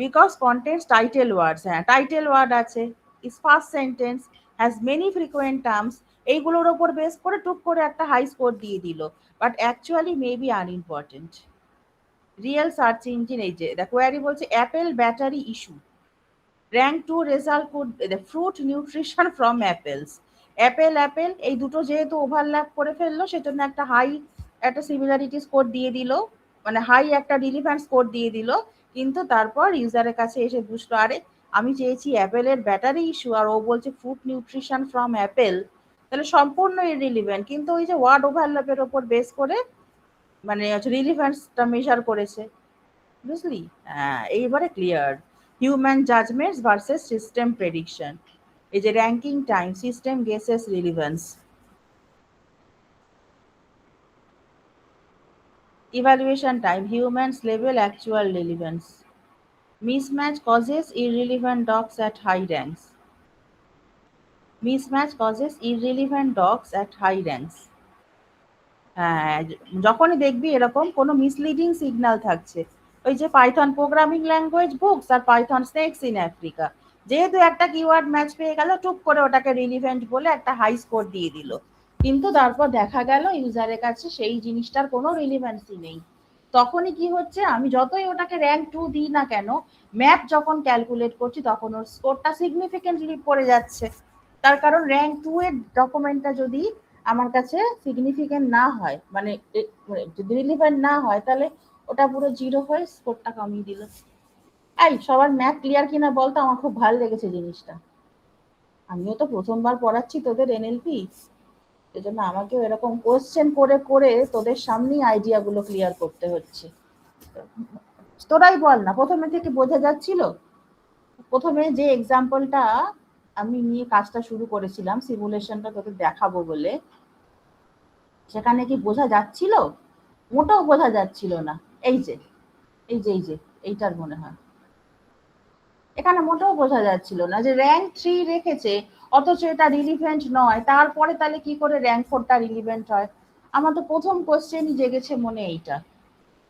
because contains title words. হ্যাঁ, টাইটেল ওয়ার্ড আছে, is first sentence, has many frequent terms, এইগুলোর ওপর বেস করে টুক করে একটা হাই স্কোর দিয়ে দিল, but actually may be unimportant. Real search engine, এই যে দেখো কোয়ারি বলছে Apple battery issue, rank 2 result could fruit nutrition from apples. Apple এই দুটো যেহেতু ওভারল্যাপ করে ফেললো সেজন্য একটা হাই একটা সিমিলারিটি স্কোর দিয়ে দিল, মানে হাই একটা রিলিভেন্ট স্কোর দিয়ে দিল, কিন্তু তারপর ইউজারের কাছে এসে বুঝলো আরে আমি চেয়েছি অ্যাপেলের ব্যাটারি ইস্যু আর ও বলছে ফ্রুট নিউট্রিশন ফ্রম অ্যাপেল, তাহলে সম্পূর্ণ ইররিলিভেন্ট, কিন্তু ওই যে ওয়ার্ড ওভারল্যাপের ওপর বেস করে মানে রিলিভেন্সটা মেজার করেছে। বুঝলি? হ্যাঁ, এইবারে clear. Human judgements versus system prediction. এই যে ranking time, system guesses relevance. evaluation time, humans level actual relevance, mismatch causes irrelevant dogs at high ranks, mismatch causes irrelevant dogs at high ranks। হ্যাঁ, যখনই দেখবি এরকম কোনো misleading signal থাকছে, ওই যে Python programming language books are Python snake's in Africa, যেহেতু একটা কিওয়ার্ড ম্যাচ পেয়ে গেল, টুক করে ওটাকে রিলিভেন্ট বলে একটা হাই স্কোর দিয়ে দিল, কিন্তু তারপর দেখা গেল ইউজারের কাছে সেই জিনিসটার কোনো রিলিভেন্সি নেই। তখনই কি হচ্ছে, আমি যতই ওটাকে র্যাঙ্ক 2 দিই না কেন, ম্যাপ যখন ক্যালকুলেট করছি তখন ওর স্কোরটা সিগনিফিকেন্টলি পড়ে যাচ্ছে। তার কারণ র্যাঙ্ক 2 এর ডকুমেন্টটা যদি আমার কাছে সিগনিফিকেন্ট না হয়, মানে যদি রিলিভেন্ট না হয়, তাহলে ওটা পুরো জিরো হয়ে স্কোরটা কমিয়ে দিল। এই সবার ম্যাথ ক্লিয়ার কিনা বলতো, আমার খুব ভালো লেগেছে জিনিসটা। আমিও তো প্রথমবার পড়াচ্ছি তোদের এনএলপি, এজন্য আমাকেও এরকম কোশ্চেন করে করে তোদের সামনেই আইডিয়া গুলো ক্লিয়ার করতে হচ্ছে। তোরাই বল না, প্রথমে থেকে বোঝা যাচ্ছিল? প্রথমে যে এক্সাম্পলটা আমি নিয়ে কাজটা শুরু করেছিলাম, সিমুলেশনটা তোদের দেখাবো বলে, সেখানে কি বোঝা যাচ্ছিল? মোটেও বোঝা যাচ্ছিল না। এই যে এই যে এই যে এইটার মনে হয় এখানে মোটেও বোঝা যাচ্ছিল না যে র্যাঙ্ক 3 রেখেছে, অথচ এটা রিলিভেন্ট নয়, তারপরে তাহলে কি করে র্যাঙ্ক 4টা রিলিভেন্ট হয়? আমার তো প্রথম কোশ্চেনই জেগেছে মনে এইটা।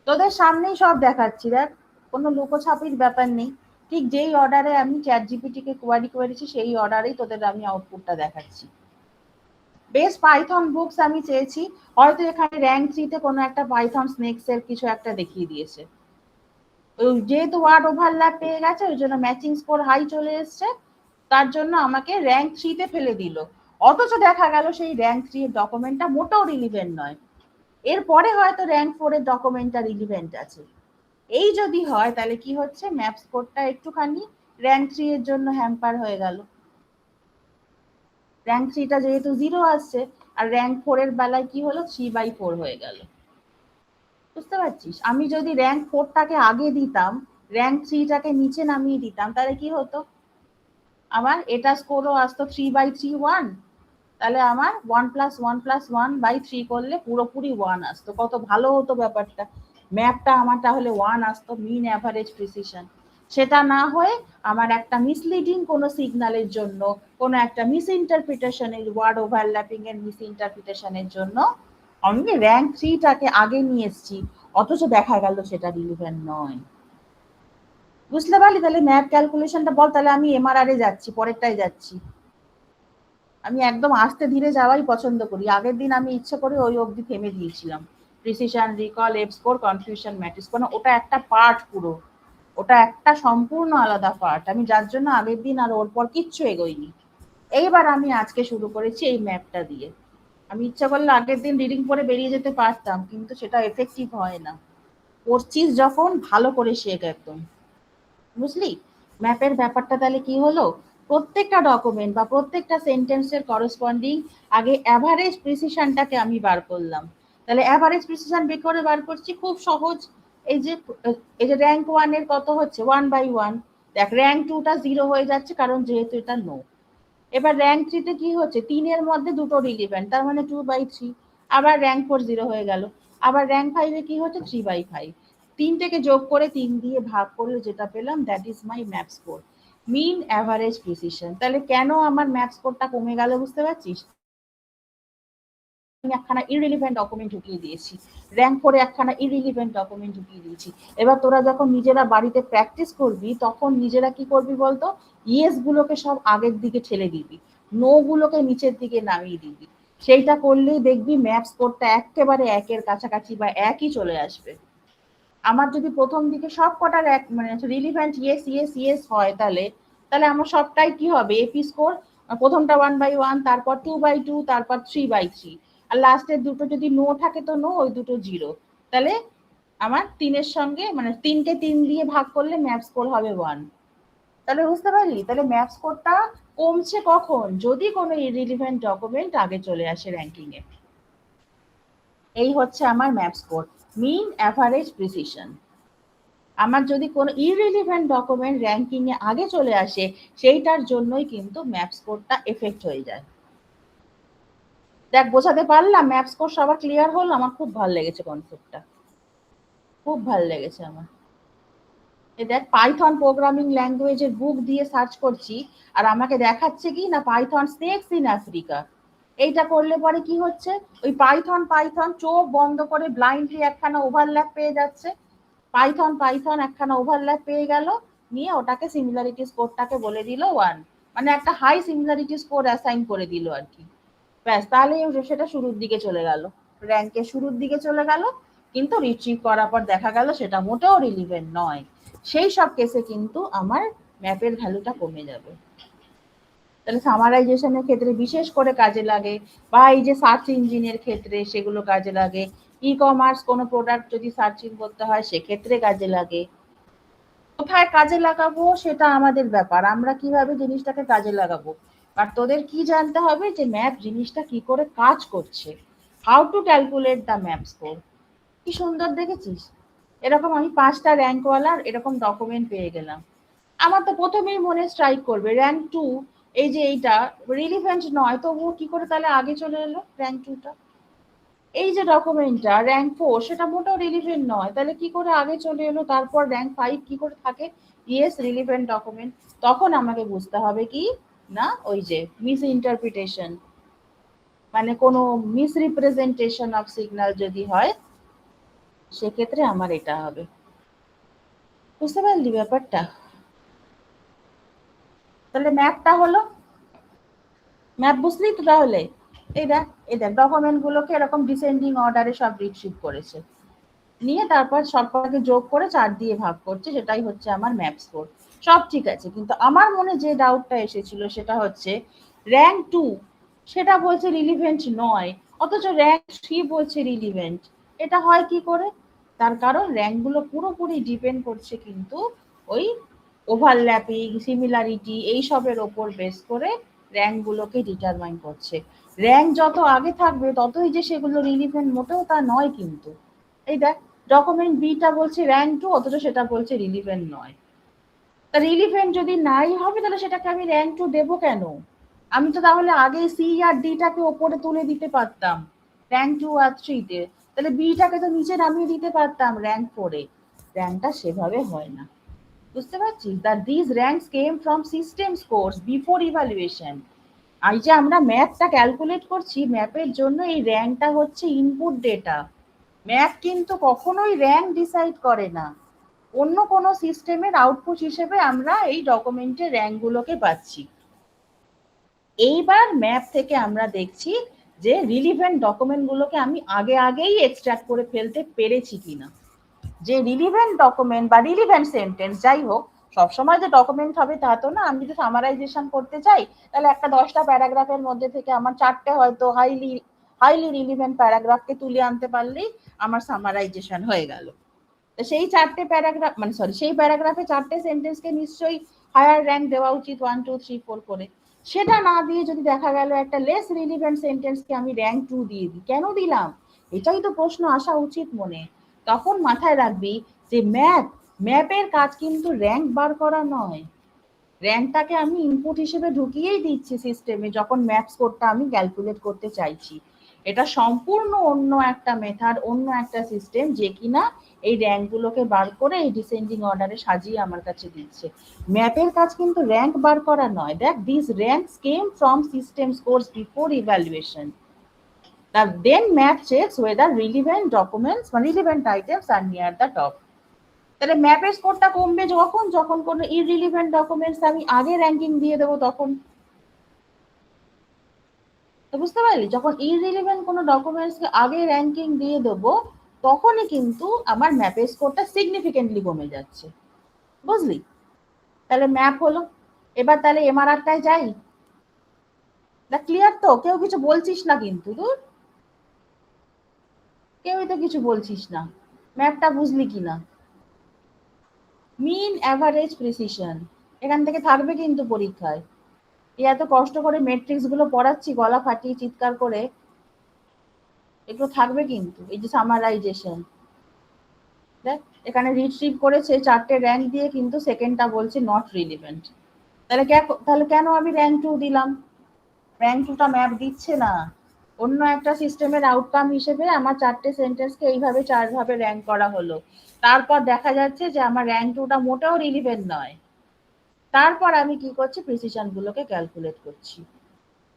তোদের সামনেই সব দেখাচ্ছি, দেখ, কোনো লুকোছাপির ব্যাপার নেই। ঠিক যেই অর্ডারে আমি চ্যাট জিপিটি কে কোয়ারি করেছি সেই অর্ডারেই তোদের আমি আউটপুটটা দেখাচ্ছি। বেস পাইথন বুকস আমি চেয়েছি, হয়তো এখানে র্যাঙ্ক 3 তে কোনো একটা পাইথন স্নেকস এর কিছু একটা দেখিয়ে দিয়েছে, যেহেতু ওয়ার্ড ওভারল্যাপ পেয়ে গেছে ওই জন্য ম্যাচিং স্কোর হাই চলে এসছে, তার জন্য আমাকে র্যাঙ্ক 3 তে ফেলে দিল। অথচ দেখা গেল সেই র্যাঙ্ক 3 এর ডকুমেন্টটা মোটেও রিলিভেন্ট নয়, এরপরে হয়তো র্যাঙ্ক 4 এর ডকুমেন্টটা রিলিভেন্ট আছে। এই যদি হয় তাহলে কি হচ্ছে, ম্যাপ স্কোরটা একটুখানি র্যাঙ্ক 3 এর জন্য হ্যাম্পার হয়ে গেল। র্যাঙ্ক 3টা যেহেতু 0 আসছে, আর র্যাঙ্ক 4 এর বেলায় কি হলো, 3/4 হয়ে গেল। বুঝতে পারছিস? আমি যদি র্যাঙ্ক 4টাকে আগে দিতাম, র্যাঙ্ক 3টাকে নিচে নামিয়ে দিতাম, তাহলে কি হতো, আমার এটা স্কোরও আসতো 3/3 1, তাহলে আমার 1+1+1/3 করলে পুরোপুরি 1 আসতো, কত ভালো হতো ব্যাপারটা। ম্যাপটা আমার তাহলে 1 আসতো, মিন অ্যাভারেজ প্রিসিশন। সেটা না হয়ে আমার একটা মিসলিডিং কোনো সিগন্যালের জন্য, কোনো একটা মিস ইন্টারপ্রিটেশনের, ওয়ার্ড ওভারল্যাপিং এর মিস ইন্টারপ্রিটেশনের জন্য আমি র্যাঙ্ক 3টাকে আগে নিয়ে এসেছি, অথচ দেখা গেল সেটা রিলিভেন্ট নয়। বুঝতে পারলি? তাহলে ম্যাপ ক্যালকুলেশনটা বল, তাহলে আমি এমআরআর এ যাচ্ছি, পরেরটাই যাচ্ছি। আমি একদম আস্তে ধীরে যাওয়াই পছন্দ করি। আগের দিন আমি ইচ্ছে করে ওই অবধি থেমে দিয়েছিলাম, precision, recall, F score, confusion matrix, কারণ ওটা একটা পার্ট পুরো, ওটা একটা সম্পূর্ণ আলাদা পার্ট, আমি যার জন্য আগের দিন আর ওর পর কিচ্ছু এগোইনি। এইবার আমি আজকে শুরু করেছি এই ম্যাপটা দিয়ে। আমি ইচ্ছা করলে আগের দিন রিডিং পড়ে বেরিয়ে যেতে পারতাম, কিন্তু সেটা এফেক্টিভ হয় না। পড়ছিস যখন, ভালো করে শেখ একদম। বুঝলি? ম্যাপের ব্যাপারটা তাহলে কি হলো, প্রত্যেকটা ডকুমেন্ট বা প্রত্যেকটা সেন্টেন্সের করসপন্ডিং আগে অ্যাভারেজ প্রিসিশনটাকে আমি বার করলাম। তাহলে অ্যাভারেজ প্রিসিশন বের করে বার করছি, খুব সহজ। এই যে র্যাঙ্ক 1 এর কত হচ্ছে, 1/1। দেখ র্যাঙ্ক 2টা 0 হয়ে যাচ্ছে, কারণ যেহেতু এটা নো। এবার র্যাঙ্ক 3 তে কি হচ্ছে, 3 এর মধ্যে দুটো রিলিভেন্ট, তার মানে 2/3। আবার র্যাঙ্ক 4 0 হয়ে গেল। আবার র্যাঙ্ক 5 এ কি হচ্ছে, 3/5। 3 থেকে যোগ করে 3 দিয়ে ভাগ করলে যেটা পেলাম, that is my MAP score, mean average precision. তাহলে কেন আমার ম্যাপ স্কোরটা কমে গেল, বুঝতে পারছিস? আমি একখানা ইররিলিভেন্ট ডকুমেন্ট ঢুকিয়ে দিয়েছি, র্যাঙ্ক 4 এ একখানা ইররিলিভেন্ট ডকুমেন্ট ঢুকিয়ে দিয়েছি। এবার তোরা যখন নিজেরা বাড়িতে প্র্যাকটিস করবি, তখন নিজেরা কি করবি বলতো, ইয়েস গুলোকে সব আগের দিকে ঠেলে দিবি, নো গুলোকে নিচের দিকে নামিয়ে দিবি। সেইটা করলেই দেখবি ম্যাপ স্কোরটা একেবারে একের কাছাকাছি বা একই চলে আসবে। আমার যদি প্রথম দিকে সব কটার এক মানে রিলিভেন্ট ইয়েস ইয়েস ইয়েস হয়, তাহলে তাহলে আমার সবটাই কি হবে, এপি স্কোর। প্রথমটা 1/1, তারপর 2/2, তারপর 3/3, আর লাস্টের দুটো যদি নো থাকে তো নো, ওই দুটো 0। তাহলে আমার 3-এর সঙ্গে মানে 3কে 3 দিয়ে ভাগ করলে ম্যাপ স্কোর হবে 1। তাহলে বুঝতে পারলি? তাহলে ম্যাপ স্কোরটা কমছে কখন, যদি কোনো ইররিলিভেন্ট ডকুমেন্ট আগে চলে আসে র্যাঙ্কিং এ। এই হচ্ছে আমার map score, mean average precision. আমার যদি কোনো ইররিলিভেন্ট ডকুমেন্ট র্যাঙ্কিং এ আগে চলে আসে, সেইটার জন্যই কিন্তু ম্যাপ স্কোরটা এফেক্ট হয়ে যায়। দেখ বোঝাতে পারলাম? ম্যাপ স্কোর সবার ক্লিয়ার হলো? আমার খুব ভালো লেগেছে কনসেপ্টটা। খুব ভালো লেগেছে আমার। দেখ পাইথন প্রোগ্রামিং ল্যাঙ্গুয়েজের বুক দিয়ে সার্চ করছি আর আমাকে দেখাচ্ছে কি না পাইথন স্নেকস ইন আফ্রিকা। এইটা করলে পরে কি হচ্ছে, ওই পাইথন পাইথন চোখ বন্ধ করে ব্লাইন্ডলি একখানা ওভারল্যাপ পেয়ে যাচ্ছে। পাইথন পাইথন একখানা ওভারল্যাপ পেয়ে গেল, নিয়ে ওটাকে সিমিলারিটি স্কোরটাকে বলে দিল 1, মানে একটা হাই সিমিলারিটি স্কোর অ্যাসাইন করে দিল আর কি। ব্যাস, তাহলে সেটা শুরুর দিকে চলে গেল, র্যাঙ্কের শুরুর দিকে চলে গেল। কিন্তু রিট্রিভ করার পর দেখা গেল সেটা মোটেও রিলিভেন্ট নয়। সেই সব কেসে কিন্তু আমার ম্যাপের ভ্যালুটা কমে যাবে। তাহলে সামারাইজেশনের ক্ষেত্রে বিশেষ করে কাজে লাগে, বা এই যে সার্চ ইঞ্জিনের ক্ষেত্রে সেগুলো কাজে লাগে, ই কমার্স কোনো প্রোডাক্ট যদি সার্চিং করতে হয় সেক্ষেত্রে কাজে লাগে। কোথায় কাজে লাগাবো সেটা আমাদের ব্যাপার, আমরা কিভাবে জিনিসটাকে কাজে লাগাবো। আর তোদের কি জানতে হবে যে ম্যাপ জিনিসটা কি করে কাজ করছে, how to calculate the map score. কি সুন্দর দেখেছিস, এরকম আমি 5টা র্যাঙ্কওয়ালার এরকম ডকুমেন্ট পেয়ে গেলাম। আমার তো প্রথমেই মনে স্ট্রাইক করবে র্যাঙ্ক 2, এই যে এইটা রিলিভেন্ট নয়, তবুও কি করে তাহলে আগে চলে এলো র্যাঙ্ক 2টা। এই যে ডকুমেন্টটা র্যাঙ্ক 4 সেটা মোটেও রিলিভেন্ট নয়, তাহলে কি করে আগে চলে এলো, তারপর র্যাঙ্ক 5 কি করে থাকে। Yes, relevant document. তখন আমাকে বুঝতে হবে কি না, ওই যে মিস ইন্টারপ্রিটেশন, মানে কোনো মিস রিপ্রেজেন্টেশন অফ সিগন্যাল যদি হয় সেক্ষেত্রে আমার এটা হবে। বুঝতে পারলি ব্যাপারটা। তাহলে ম্যাপটা হলো, ম্যাপ বুঝলি তো তাহলে। এই দেখ ডকুমেন্ট গুলোকে এরকম ডিসেন্ডিং অর্ডারে সব রিট্রিভ করেছে, নিয়ে তারপর সবকটাকে যোগ করে 4 দিয়ে ভাগ করছে, সেটাই হচ্ছে আমার ম্যাপ স্কোর। সব ঠিক আছে, কিন্তু আমার মনে যে ডাউটটা এসেছিল সেটা হচ্ছে র্যাঙ্ক 2 সেটা বলছে রিলিভেন্ট নয়, অথচ র্যাঙ্ক 3 বলছে রিলিভেন্ট। এটা হয় কি করে? তার কারণ র্যাঙ্কগুলো পুরোপুরি ডিপেন্ড করছে কিন্তু ওই ওভারল্যাপিং সিমিলারিটি এইসবের ওপর বেস করে র্যাঙ্কগুলোকে ডিটারমাইন করছে। র্যাঙ্ক যত আগে থাকবে ততই যে সেগুলো রিলিভেন্ট, মোটেও তা নয় কিন্তু। এই দেখ ডকুমেন্ট বিটা বলছে র্যাঙ্ক 2, অথচ সেটা বলছে রিলিভেন্ট নয়। তা রিলিভেন্ট যদি নাই হবে তাহলে সেটাকে আমি র্যাঙ্ক 2 দেবো কেন? আমি তো তাহলে আগে সি আর ডিটাকে ওপরে তুলে দিতে পারতাম র্যাঙ্ক 2 আর 3 তে, তাহলে বিটাকে তো নিচে নামিয়ে দিতে পারতাম র্যাঙ্ক 4 এ। র্যাঙ্কটা সেভাবে হয় না, বুঝতে পারছিস? That this ranks came from system scores before evaluation. আর যে আমরা ম্যাপটা ক্যালকুলেট করছি, ম্যাপের জন্য এই র্যাঙ্কটা হচ্ছে ইনপুট ডেটা। ম্যাপ কিন্তু কখনোই র্যাঙ্ক ডিসাইড করে না, অন্য কোনো সিস্টেমের আউটপুট হিসেবে আমরা এই ডকুমেন্টের র্যাঙ্কগুলোকে পাচ্ছি। এইবার ম্যাপ থেকে আমরা দেখছি যে রিলিভেন্ট ডকুমেন্টগুলোকে আমি আগেই এক্সট্রাক্ট করে ফেলতে পেরেছি কিনা। যে রিলিভেন্ট ডকুমেন্ট বা রিলিভেন্ট সেন্টেন্স যাই হোক, সবসময় যে ডকুমেন্ট হবে তা তো না। আমি যদি সামারাইজেশন করতে চাই তাহলে একটা 10টা প্যারাগ্রাফের মধ্যে থেকে আমার 4টে হয়তো হাইলি রিলিভেন্ট প্যারাগ্রাফকে তুলে আনতে পারলেই আমার সামারাইজেশন হয়ে গেল। তো সেই 4টে প্যারাগ্রাফ মানে সেই প্যারাগ্রাফে 4টে সেন্টেন্সকে নিশ্চয়ই হায়ার র্যাঙ্ক দেওয়া উচিত 1 2 3 4 করে। সেটা না দিয়ে যদি দেখা গেল একটা লেস রিলিভেন্ট সেন্টেন্সকে আমি র্যাঙ্ক 2 দিয়ে দিই, কেন দিলাম? এটাই তো প্রশ্ন আসা উচিত মনে। তখন মাথায় রাখবি যে ম্যাপের কাজ কিন্তু র্যাঙ্ক বার করা নয়, র্যাঙ্কটাকে আমি ইনপুট হিসেবে ঢুকিয়েই দিচ্ছি সিস্টেমে যখন ম্যাপ স্কোরটা আমি ক্যালকুলেট করতে চাইছি। এটা সম্পূর্ণ অন্য একটা মেথড, অন্য একটা সিস্টেম, যে কিনা এই র্যাঙ্কগুলোকে বার করে এই ডিসেন্ডিং অর্ডারে সাজিয়ে আমার কাছে দিচ্ছে। ম্যাপের কাজ কিন্তু র্যাঙ্ক বার করা নয়। দেখ this ranks came from system scores before evaluation. Then map checks whether relevant documents বা relevant items are near the top. তাহলে ম্যাপের স্কোরটা কমবে যখন যখন কোনো ইররিলিভেন্ট ডকুমেন্টস আমি আগে র্যাঙ্কিং দিয়ে দেবো তখন। তো বুঝতে পারলি, যখন ইররিলিভেন্ট কোনো ডকুমেন্টসকে আগে র্যাঙ্কিং দিয়ে দেবো তখনই কিন্তু আমার ম্যাপের স্কোরটা সিগনিফিকেন্টলি কমে যাচ্ছে। বুঝলি? তাহলে ম্যাপ হলো। এবার তাহলে এমআরআরটায় যাই। না ক্লিয়ার তো? কেউ কিছু বলছিস না কিন্তু, দূর কেউই তো কিছু বলছিস না। ম্যাপটা বুঝলি কিনা? মিন অ্যাভারেজ প্রিসিশন এখান থেকে থাকবে কিন্তু পরীক্ষায়। এত কষ্ট করে ম্যাট্রিক্স গুলো পড়াচ্ছি গলা ফাটিয়ে চিৎকার করে, এগুলো থাকবে কিন্তু। এই যে সামারাইজেশন, দেখ এখানে রিট্রিভ করেছে 4টে র্যাঙ্ক দিয়ে, কিন্তু সেকেন্ডটা বলছে নট রিলিভেন্ট। তাহলে কেন আমি র্যাঙ্ক 2 দিলাম? র্যাঙ্ক 2টা ম্যাপ দিচ্ছে না। অন্য একটা সিস্টেমের আউটকাম হিসেবে আমার 4টে সেন্টেন্সকে এইভাবে 4 ভাবে র্যাঙ্ক করা হলো। তারপর দেখা যাচ্ছে যে আমার র্যাঙ্ক 2টা মোটেও রিলিভেন্ট নয়। তারপর আমি কি করছি, প্রিসিশন গুলোকে ক্যালকুলেট করছি।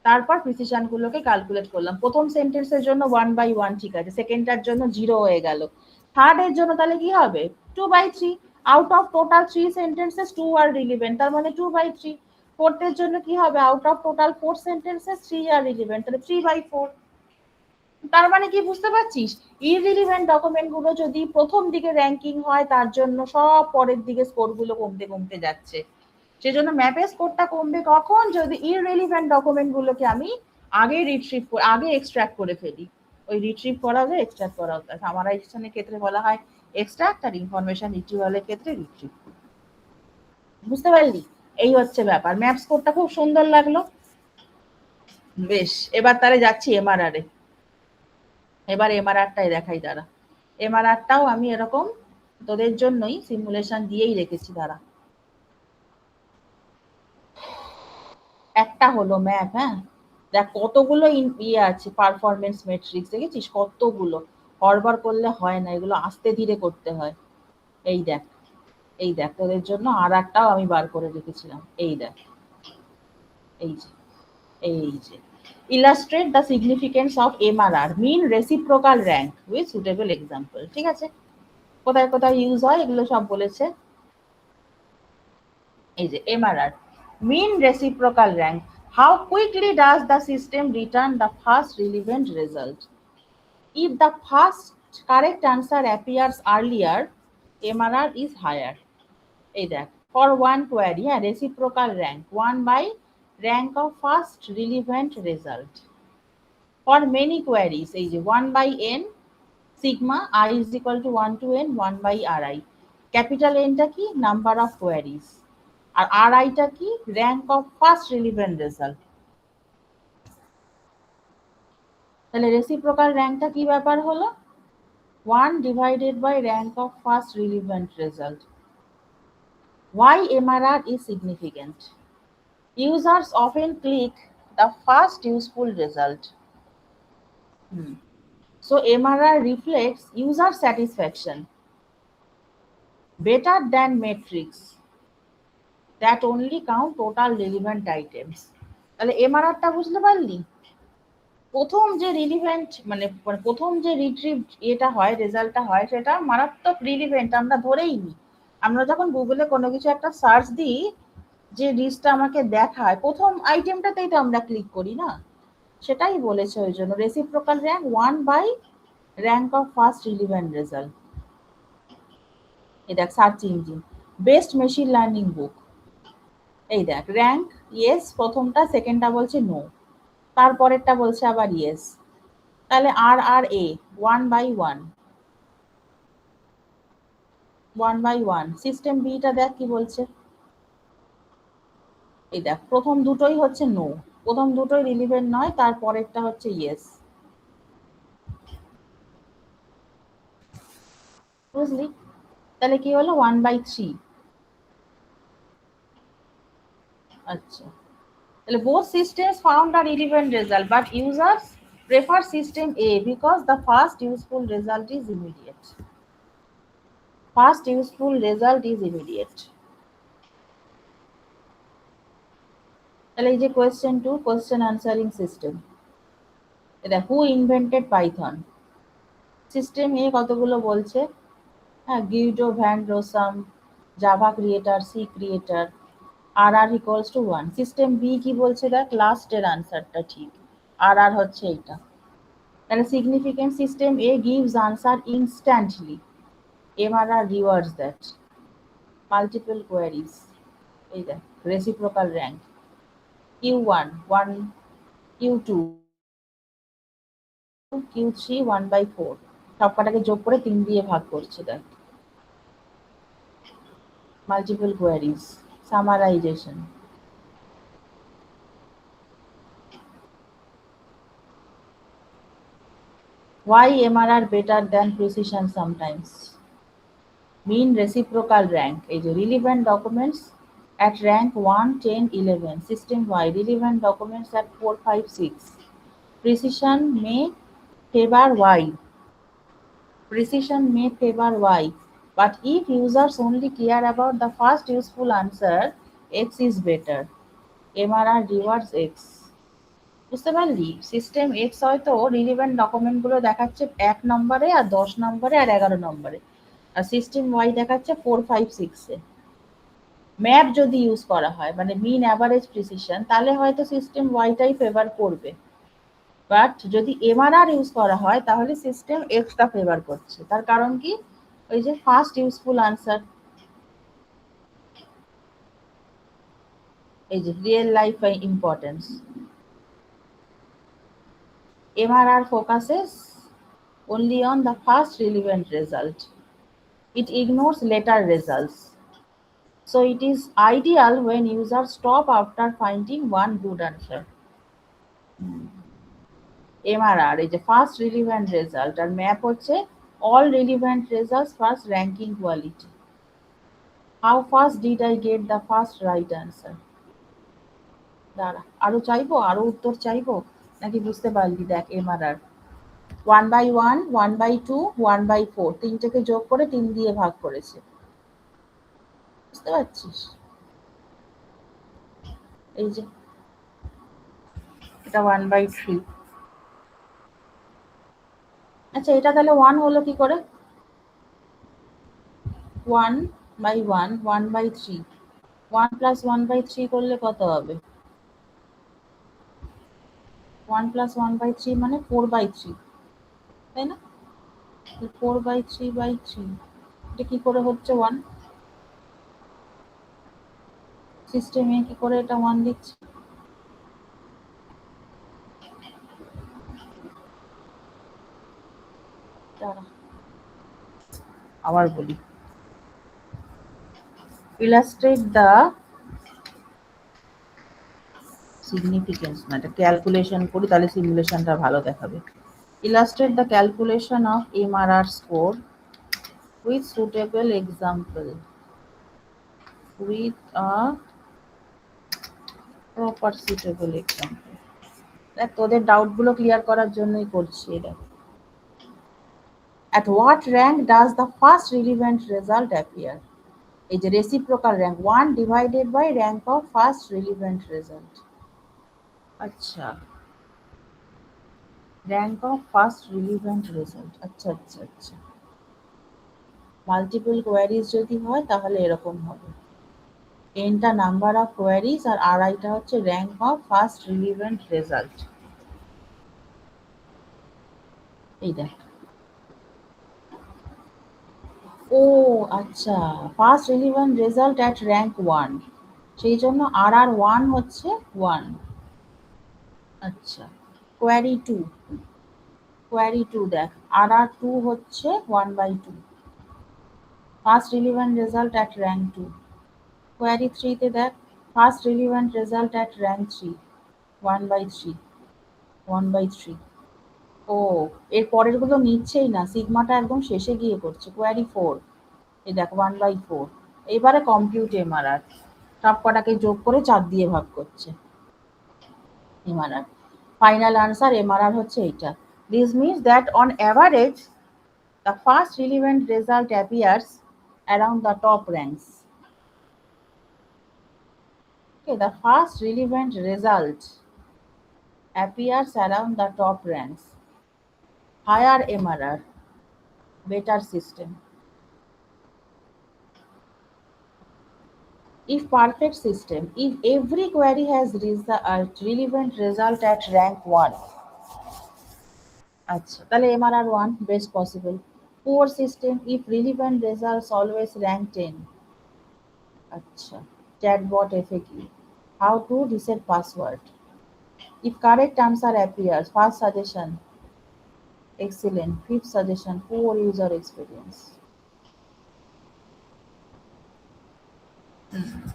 তারপর প্রিসিশন গুলোকে ক্যালকুলেট করলাম। প্রথম সেন্টেন্সের জন্য 1/1 ঠিক আছে, সেকেন্ডটার জন্য 0 হয়ে গেল। থার্ড এর জন্য তাহলে কি হবে, 2/3। Out of total 3 sentences 2 are relevant, তার মানে 2/3। ফোর্থ এর জন্য কি হবে, out of total 4 sentences 3 are relevant, তাহলে 3/4। তার মানে কি বুঝতে পারছিস, ইররিলিভেন্ট ডকুমেন্ট গুলো যদি প্রথম দিকে র্যাঙ্কিং হয়, তার জন্য সব পরের দিকে স্কোর গুলো কমতে কমতে যাচ্ছে। সেজন্য ম্যাপের স্কোরটা কমবে কখন, যদি ইররিলিভেন্ট ডকুমেন্ট গুলোকে আমি আগে আগে এক্সট্রাক্ট করে ফেলি। ওই রিট্রিভ করা যায়, এক্সট্রাক্ট করা হয়। সামারাইজেশনের ক্ষেত্রে বলা হয় এক্সট্রাক্ট, আর ইনফরমেশন রিট্রিভালের ক্ষেত্রে রিট্রিভ। বুঝতে পারলি, এই হচ্ছে ব্যাপার। ম্যাপ স্কোরটা খুব সুন্দর লাগলো। বেশ, এবার তাহলে যাচ্ছি এমআরআর এ। এবার এমআরআরটাই দেখাই দাঁড়া। এমআরআরটাও আমি এরকম তোদের জন্যই সিমুলেশন দিয়েই রেখেছি দাঁড়া। একটা হলো ম্যাপ, হ্যাঁ দেখ কতগুলো ইয়ে আছে, পারফরমেন্স মেট্রিক্স দেখেছিস কতগুলো। হরবার করলে হয় না, এগুলো আস্তে ধীরে করতে হয়। এই দেখ, এই দেখ তোদের জন্য আর একটাও আমি বার করে রেখেছিলাম। এই দেখ, এই যে, এই যে illustrate the significance of MRR, mean reciprocal rank with suitable example। ঠিক আছে, কোথায় কোথায় ইউজ হয় এগুলো সব বলেছে। এই যে MRR, mean reciprocal rank, how quickly does the system return the first relevant result? If the first correct answer appears earlier, MRR is higher। এই দেখ, for one query, reciprocal rank 1 by rank of first relevant result। For many queries, এই যে 1 by n, sigma I is equal to 1 to n 1 by ri। Capital এনটা কি, number of queries, আর আর আইটা কি, rank of first relevant result. তাহলে reciprocal র্যাঙ্কটা কি ব্যাপার হলো, 1 divided by rank of first relevant result। Why MRR is significant? Users often click the first useful result। So MRR reflects user satisfaction better than metrics that only count total relevant items। তাহলে এমআরআরটা বুঝতে পারলি, প্রথম যে relevant মানে প্রথম যে retrieve এটা হয়, রেজাল্টটা হয়, সেটা মারাত্মক রিলিভেন্ট আমরা ধরেই নিই। আমরা যখন গুগলে কোনো কিছু একটা সার্চ দিই, যে লিস্টটা আমাকে দেখায় প্রথম আইটেমটাতেই তো আমরা ক্লিক করি না, সেটাই বলেছে। ওই জন্য reciprocal rank 1 by rank of first relevant result. এই দেখ, search engine, best machine learning book. এই দেখ, র্যাঙ্ক ইয়েস প্রথমটা, সেকেন্ডটা বলছে নো, তারপরেরটা বলছে আবার ইয়েস। তাহলে আর আর এ 1/1, 1/1। সিস্টেম বিটা দেখ কি বলছে, এই দেখ প্রথম দুটোই হচ্ছে নো, প্রথম দুটোই রিলিভেন্ট নয়, তারপরেরটা হচ্ছে ইয়েস। বুঝলি, তাহলে কি হলো 1/3। আচ্ছা, তাহলে both systems found a relevant result, but users prefer system A because the first useful result is immediate। First useful result is immediate। তাহলে এই যে কোয়েশ্চেন 2, কোয়েশ্চেন আনসারিং সিস্টেম। এটা who invented Python. System A কতগুলো বলছে, হ্যাঁ, Guido van Rossum, Java creator, C creator, R R equals to 1। System B কি বলছে দেখ, লাস্টের আনসারটা ঠিক, আর আর হচ্ছে এইটা। তাহলে significant, system A gives answer instantly, MRR rewards that। Multiple queries, এই দেখ reciprocal rank, Q1 1, Q2 Q3 1/4, সব কটাকে যোগ করে 3 দিয়ে ভাগ করছে দেখ। Multiple queries, summarisation. Why MRR better than precision sometimes? Mean reciprocal rank, এই যে relevant documents at rank 1, 10, 11, system Y relevant documents at 4, 5, 6। Precision may favor Y. Precision may favor Y. But if users only care about the first useful answer, X is better. MRR rewards X. বুঝতে পারলি? System x হয়তো relevant ডকুমেন্টগুলো দেখাচ্ছে 1 নম্বরে আর 10 নম্বরে আর 11 নম্বরে, আর system Y দেখাচ্ছে 4, 5, 6-এ। Map যদি ইউজ করা হয় মানে মিন অ্যাভারেজ প্রিসিশন, তাহলে হয়তো সিস্টেম ওয়াইটাই ফেভার করবে। বাট যদি এমআরআর ইউজ করা হয় তাহলে সিস্টেম এক্সটা ফেভার করছে। তার কারণ কি? ওই যে ফার্স্ট ইউজফুল আনসার, এই যে real life importance. MRR focuses only on the first relevant result. It ignores later results. So it is ideal when users stop after finding one good answer. MRR is the first relevant result আর MAP হচ্ছে all relevant results first ranking quality. How fast did I get the first right answer? দাঁড়া, আরো চাইবো, আরো উত্তর চাইবো নাকি বুঝতে পারলি? দেখ MRR 1/1, 1/2, 1/4, তিনটেকে যোগ করে 3 দিয়ে ভাগ করেছে। বুঝতে পারছিস? এই যে এটা 1/3। আচ্ছা, এটা তাহলে 1 হলো কি করে? 1/1, 1/3, 1 + 1/3 করলে কত হবে? 1 + 1/3 মানে 4/3, তাই না? 4/3/3 এটা কি করে হচ্ছে 1? সিস্টেমে কি করে এটা 1 দিচ্ছে? আবার বলি, illustrate the significance, না এটা ক্যালকুলেশন করি তাহলে সিমুলেশনটা ভালো দেখাবে। Illustrate the calculation of MRR score with suitable example. With a proper suitable example. দেখ তোদের ডাউটগুলো ক্লিয়ার করার জন্যই করছি এটা। At what rank does the first relevant result appear? এই যে reciprocal rank 1 divided by rank of first relevant result. আচ্ছা, rank of first relevant result, আচ্ছা আচ্ছা আচ্ছা। মাল্টিপল কোয়ারিজ যদি হয় তাহলে এরকম হবে, nটা নাম্বার অফ কোয়ারিজ আর আরআইটা হচ্ছে rank of first relevant result. এই দেখ, ও আচ্ছা, first relevant result at rank 1, সেই জন্য RR1 হচ্ছে 1। আচ্ছা, কোয়ারি 2, কোয়ারি 2 দেখ, RR2 হচ্ছে 1/2, first relevant result at rank 2। Query 3 তে দেখ, first relevant result at rank 3, 1/3, 1/3। ও, এর পরের গুলো নিচ্ছেই না, সিগমাটা একদম শেষে গিয়ে করছে। কোয়ারি 4, এই দেখো 1/4। এবারে কম্পিউট এমআরআর, সব কটাকে যোগ করে 4 দিয়ে ভাগ করছে এমআরআর। ফাইনাল আনসার এমআরআর হচ্ছে এইটা। This means that on average the first relevant result appears around the top ranks. Okay, the first relevant result appears around the top ranks. Higher MRR, better system. If perfect system, if every query has reached the relevant result at rank 1, আচ্ছা তাহলে MRR 1 best possible. Poor system, if relevant results always rank 10. আচ্ছা, chatbot FAQ, how to reset password. If correct answer appears, first suggestion, excellent. Fifth suggestion, poor user experience.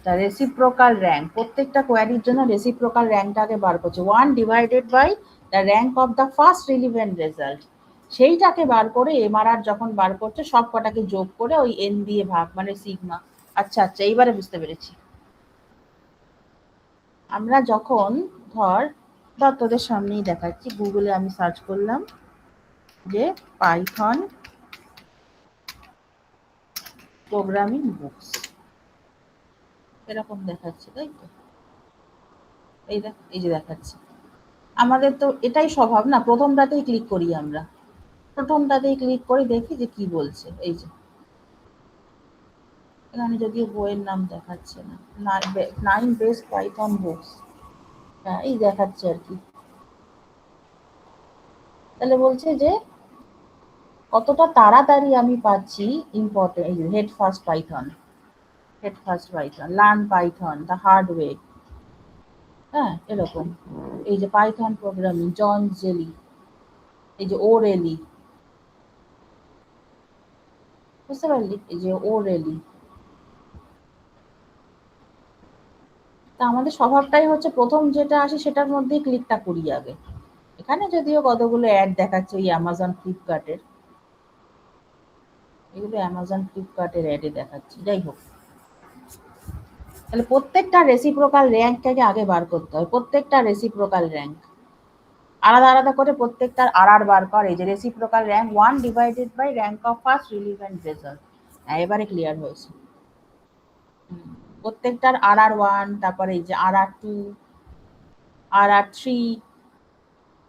তা reciprocal rank, প্রত্যেকটা কোয়ারির জন্য reciprocal র্যাঙ্কটাকে বার করছে 1 divided by the rank of the first relevant result. সেইটাকে বার করে এমআরআর যখন বার করছে সব কটাকে যোগ করে ওই এন দিয়ে ভাগ মানে সিগমা। আচ্ছা আচ্ছা, এইবারে বুঝতে পেরেছি। আমরা যখন ধর বা তোদের সামনেই দেখাচ্ছি, গুগলে আমি সার্চ করলাম যে পাইথন প্রোগ্রামিং বুকস, এরকম দেখাচ্ছে, তাই তো? এই যে দেখাচ্ছে। আমাদের তো এটাই স্বভাব না, প্রথমটাতেই ক্লিক করি আমরা, প্রথমটাতেই ক্লিক করে দেখি যে কি বলছে। এই যে এখানে যদিও বইয়ের নাম দেখাচ্ছে না, 9 বেস্ট পাইথন বুকস, হ্যাঁ এই দেখাচ্ছে আর কি। তাহলে বলছে যে কতটা তাড়াতাড়ি আমি পাচ্ছি ইম্পর্টেন্ট, এই যে head first Python, learn Python the hard way, হ্যাঁ এরকম। এই যে পাইথন প্রোগ্রামিং জন জেলি, এই যে ও রেলি, বুঝতে পারলি? এই যে ও রেলি। তা আমাদের স্বভাবটাই হচ্ছে প্রথম যেটা আসে সেটার মধ্যেই ক্লিকটা করি আগে। এখানে যদিও কতগুলো অ্যাড দেখাচ্ছে ওই অ্যামাজন ফ্লিপকার্টের, এগুলো অ্যামাজন ফ্লিপকার্টের অ্যাডে দেখাচ্ছে। যাই হোক, তাহলে প্রত্যেকটা রেসিপ্রোকাল র্যাঙ্কটাকে আগে বার করতে হবে, প্রত্যেকটা রেসিপ্রোকাল র্যাঙ্ক আলাদা আলাদা করে প্রত্যেকটার আর বার কর। এই যে reciprocal rank 1 divided by rank of first relevant result. হ্যাঁ এবারে ক্লিয়ার হয়েছে। প্রত্যেকটার আর 1, তারপরে এই যে আর 2, আর 3,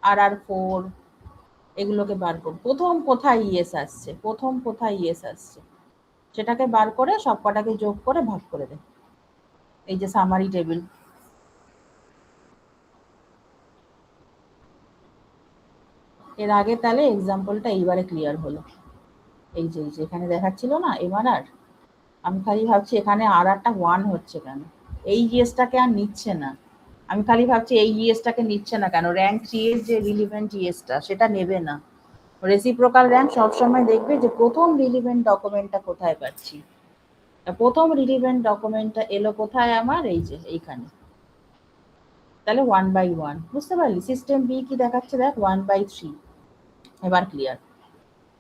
আর 4, এগুলোকে বার কর। প্রথম কোথায় ইএস আসছে, প্রথম কোথায় ইএস আসছে সেটাকে বার করে সব কটাকে যোগ করে ভাগ করে দে। এই যে সামারি টেবিল। এর আগে তাহলে এক্সাম্পলটা এইবারে ক্লিয়ার হলো। এই যে এখানে দেখাচ্ছিল না এমআরআর, আমি খালি ভাবছি এখানে আর-টা 1 হচ্ছে কেন, এই ইএসটাকে আর নিচ্ছে না। আমি খালি ভাবছি এই ইএসটাকে নিচ্ছে না কেন, র্যাঙ্ক 3 এর যে রিলিভেন্ট ইএসটা সেটা নেবে না। রেসিপ্রোকাল র্যাঙ্ক সবসময় দেখবে যে প্রথম রিলিভেন্ট ডকুমেন্টটা কোথায় পাচ্ছি। প্রথম রিলিভেন্ট ডকুমেন্টটা এলো কোথায় আমার, এই যে এইখানে। তাহলে 1/1, বুঝতে পারলি? সিস্টেম বি কি দেখাচ্ছে দেখ, 1/3। এবার ক্লিয়ার।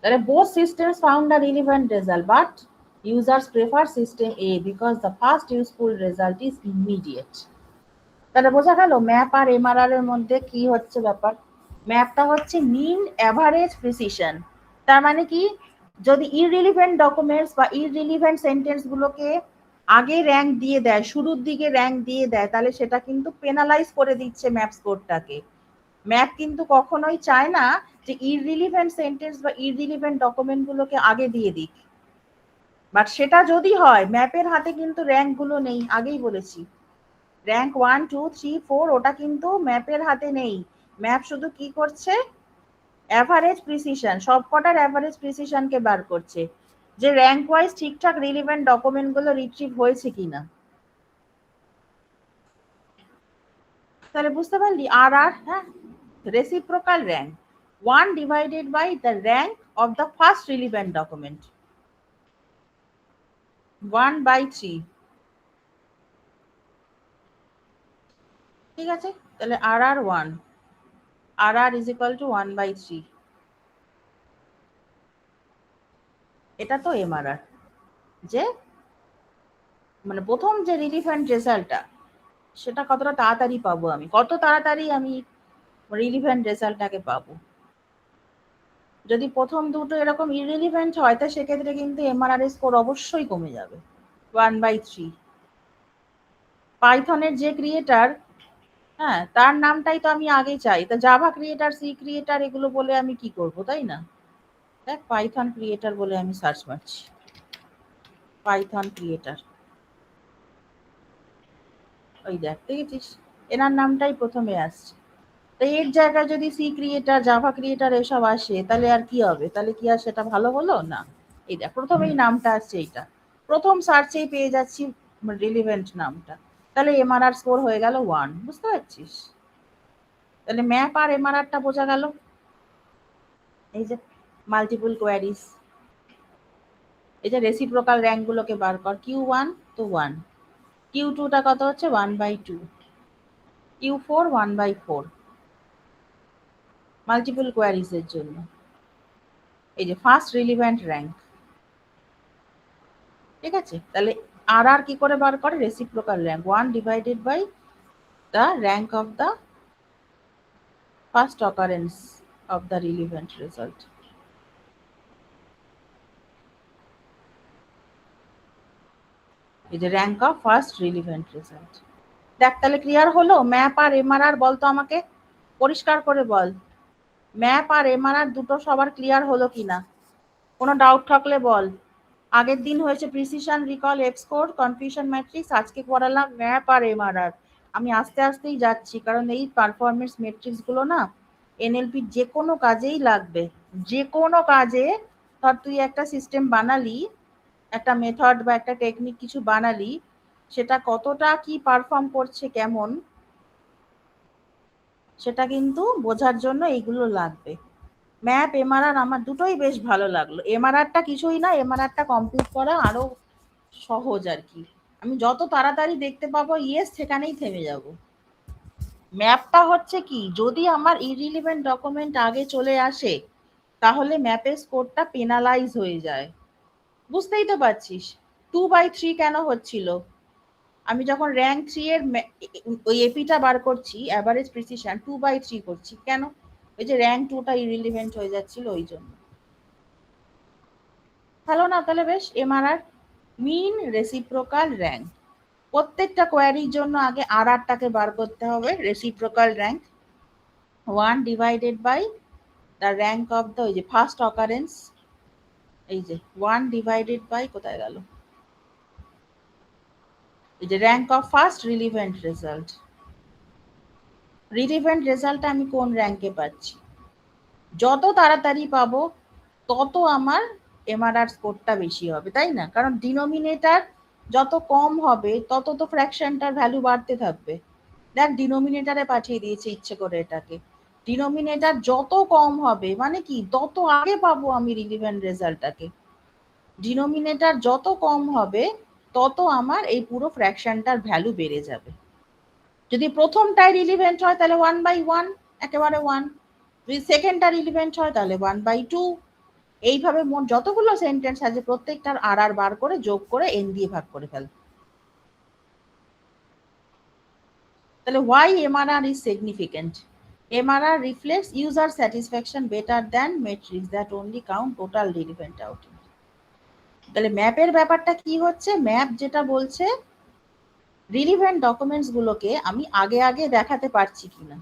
তাহলে both systems found a relevant result, but users prefer system A because the fast useful result is immediate. তাহলে বোঝা গেল ম্যাপ আর এমআরআর এর মধ্যে কি হচ্ছে ব্যাপার। ম্যাপটা হচ্ছে মিন অ্যাভারেজ প্রিসিশন। তার মানে কি, যদি ইররিলিভেন্ট ডকুমেন্টস বা ইররিলিভেন্ট সেন্টেন্স গুলোকে আগে র্যাঙ্ক দিয়ে দেয়, শুরুর দিকে র্যাঙ্ক দিয়ে দেয়, তাহলে সেটা কিন্তু পেনালাইজ করে দিচ্ছে ম্যাপ স্কোরটাকে। ম্যাপ কিন্তু কখনোই চায় না যে ইররিলিভেন্ট সেন্টেন্স বা ইররিলিভেন্ট ডকুমেন্ট গুলোকে আগে দিয়ে দিক। বাট সেটা যদি হয়, ম্যাপের হাতে কিন্তু র্যাঙ্ক গুলো নেই, আগেই বলেছি। র্যাঙ্ক 1, 2, 3, 4 ওটা কিন্তু ম্যাপের হাতে নেই। ম্যাপ শুধু কি করছে, অ্যাভারেজ প্রিসিশন, সবকটার অ্যাভারেজ প্রিসিশনকে বার করছে, যে র্যাঙ্ক ওয়াইজ ঠিকঠাক রিলিভেন্ট ডকুমেন্ট গুলো রিট্রিভ হয়েছে কিনা। তাহলে বুঝতে পারলি আর আর, হ্যাঁ, reciprocal rank 1 divided by the rank of the first relevant document, 1/3। ঠিক আছে, তাহলে আর1, আর ইজ ইকুয়াল টু 1/3। এটা তো এমআরআর, যে মানে প্রথম যে রিলিভেন্ট রেজাল্টটা সেটা কতটা তাড়াতাড়ি পাবো, আমি কত তাড়াতাড়ি আমি রিলিভেন্ট রেজাল্টটাকে পাবো। যদি প্রথম দুটো এরকম ইররিলিভেন্ট হয় তা সেক্ষেত্রে কিন্তু এমআরআর স্কোর অবশ্যই কমে যাবে, 1/3। পাইথনের যে ক্রিয়েটার, হ্যাঁ তার নামটাই তো আমি আগে চাই, তা জাভা ক্রিয়েটার, সি ক্রিয়েটার এগুলো বলে আমি কি করব, তাই না? দেখ পাইথন ক্রিয়েটার বলে আমি সার্চ মারছি, পাইথন ক্রিয়েটার, ওই দেখ দেখেছিস এনার নামটাই প্রথমে আসছে। তো এর জায়গায় যদি সি ক্রিয়েটার, জাভা ক্রিয়েটার এসব আসে তাহলে আর কি হবে, তাহলে কি আর সেটা ভালো হলো না? এই দেখ প্রথমেই নামটা আসছে, এইটা প্রথম সার্চেই পেয়ে যাচ্ছি রিলিভেন্ট নামটা, তাহলে এমআরআর স্কোর হয়ে গেল 1, বুঝতে পারছিস? তাহলে ম্যাপ আর এমআরআরটা বোঝা গেল। এই যে মাল্টিপল কোয়ারিজ, এই যে রেসিপ্রোকাল র্যাঙ্ক গুলোকে বার কর, Q1 তো 1, Q2 টা কত হচ্ছে 1/2, Q4 1/4, মাল্টিপল কোয়ারিজ এর জন্য। এই যে ফার্স্ট রিলিভেন্ট র্যাঙ্ক, ঠিক আছে? তাহলে আর আর কি করে বার করে, reciprocal rank 1 divided by the rank of the first occurrence of the relevant result. এই যে rank of first relevant result. দেখ তাহলে ক্লিয়ার হলো? ম্যাপ আর এমআরআর বলতো আমাকে, পরিষ্কার করে বল, ম্যাপ আর এমআরআর দুটো সবার ক্লিয়ার হলো কিনা? কোনো ডাউট থাকলে বল। আগের দিন হয়েছে precision, recall, x code, confusion matrix, আজকে পড়ালাম ম্যাপ আর এমআরআর। আমি আস্তে আস্তেই যাচ্ছি, কারণ এই পারফরমেন্স ম্যাট্রিক্স গুলো না এনএলপি যে কোনো কাজেই লাগবে। যে কোনো কাজে ধর তুই একটা সিস্টেম বানালি, একটা মেথড বা একটা টেকনিক কিছু বানালি, সেটা কতটা কি পারফর্ম করছে কেমন, সেটা কিন্তু বোঝার জন্য এইগুলো লাগবে। ম্যাপ এমআরআর আমার দুটোই বেশ ভালো লাগলো। এমআরআরটা কিছুই না, এমআরআরটা কমপ্লিট করা আরো সহজ আর কি। আমি যত তাড়াতাড়ি দেখতে পাবো ইয়েস, সেখানেই থেমে যাব। ম্যাপটা হচ্ছে কি, যদি আমার ইরিলিভেন্ট ডকুমেন্ট আগে চলে আসে তাহলে ম্যাপের স্কোরটা পেনালাইজ হয়ে যায়। বুঝতেই তো পারছিস 2/3 কেন হচ্ছিল। আমি যখন র্যাঙ্ক 3 এর ওই এপিটা বার করছি, অ্যাভারেজ প্রিসিশন 2/3 করছি কেন? ওই যে র্যাঙ্ক 2টা ইরিলিভেন্ট হয়ে যাচ্ছিল ওই জন্য। ভালো না? তাহলে বেশ। এমআরআর মিন রেসিপ্রোকাল র্যাঙ্ক, প্রত্যেকটা কোয়ারির জন্য আগে আরআরটাকে বার করতে হবে। Reciprocal rank 1 divided by the rank of the, ওই যে ফার্স্ট অকারেন্স, এই যে 1 ডিভাইডেড বাই, কোথায় গেল, এই যে rank of first relevant result. Relevant রেজাল্টটা আমি কোন র্যাঙ্কে পাচ্ছি, যত তাড়াতাড়ি পাবো তত আমার এমআরআর স্কোরটা বেশি হবে, তাই না? কারণ ডিনোমিনেটার যত কম হবে তত তো ফ্র্যাকশনটার ভ্যালু বাড়তে থাকবে। দেখ ডিনোমিনেটারে পাঠিয়ে দিয়েছে ইচ্ছে করে এটাকে। ডিনোমিনেটার যত কম হবে মানে কি, তত আগে পাবো আমি রিলিভেন্ট রেজাল্টটাকে। ডিনোমিনেটার যত কম হবে তত আমার এই পুরো ফ্র্যাকশনটার ভ্যালু বেড়ে যাবে। যদি প্রথমটাই রিলিভেন্ট হয় তাহলে 1/1, একেবারে 1। যদি সেকেন্ডটা রিলিভেন্ট হয় তাহলে 1/2। এইভাবে মোট যতগুলো সেন্টেন্স আছে প্রত্যেকটার আর বার করে যোগ করে এন দিয়ে ভাগ করে ফেল। তাহলে why MRR is significant? MRR reflects user satisfaction better than metrics that only count total relevant output. তাহলে ম্যাপের ব্যাপারটা কি হচ্ছে, ম্যাপ যেটা বলছে রিলিভেন্ট ডকুমেন্টস গুলোকে আমি আগে আগে দেখাতে পারছি কিনা।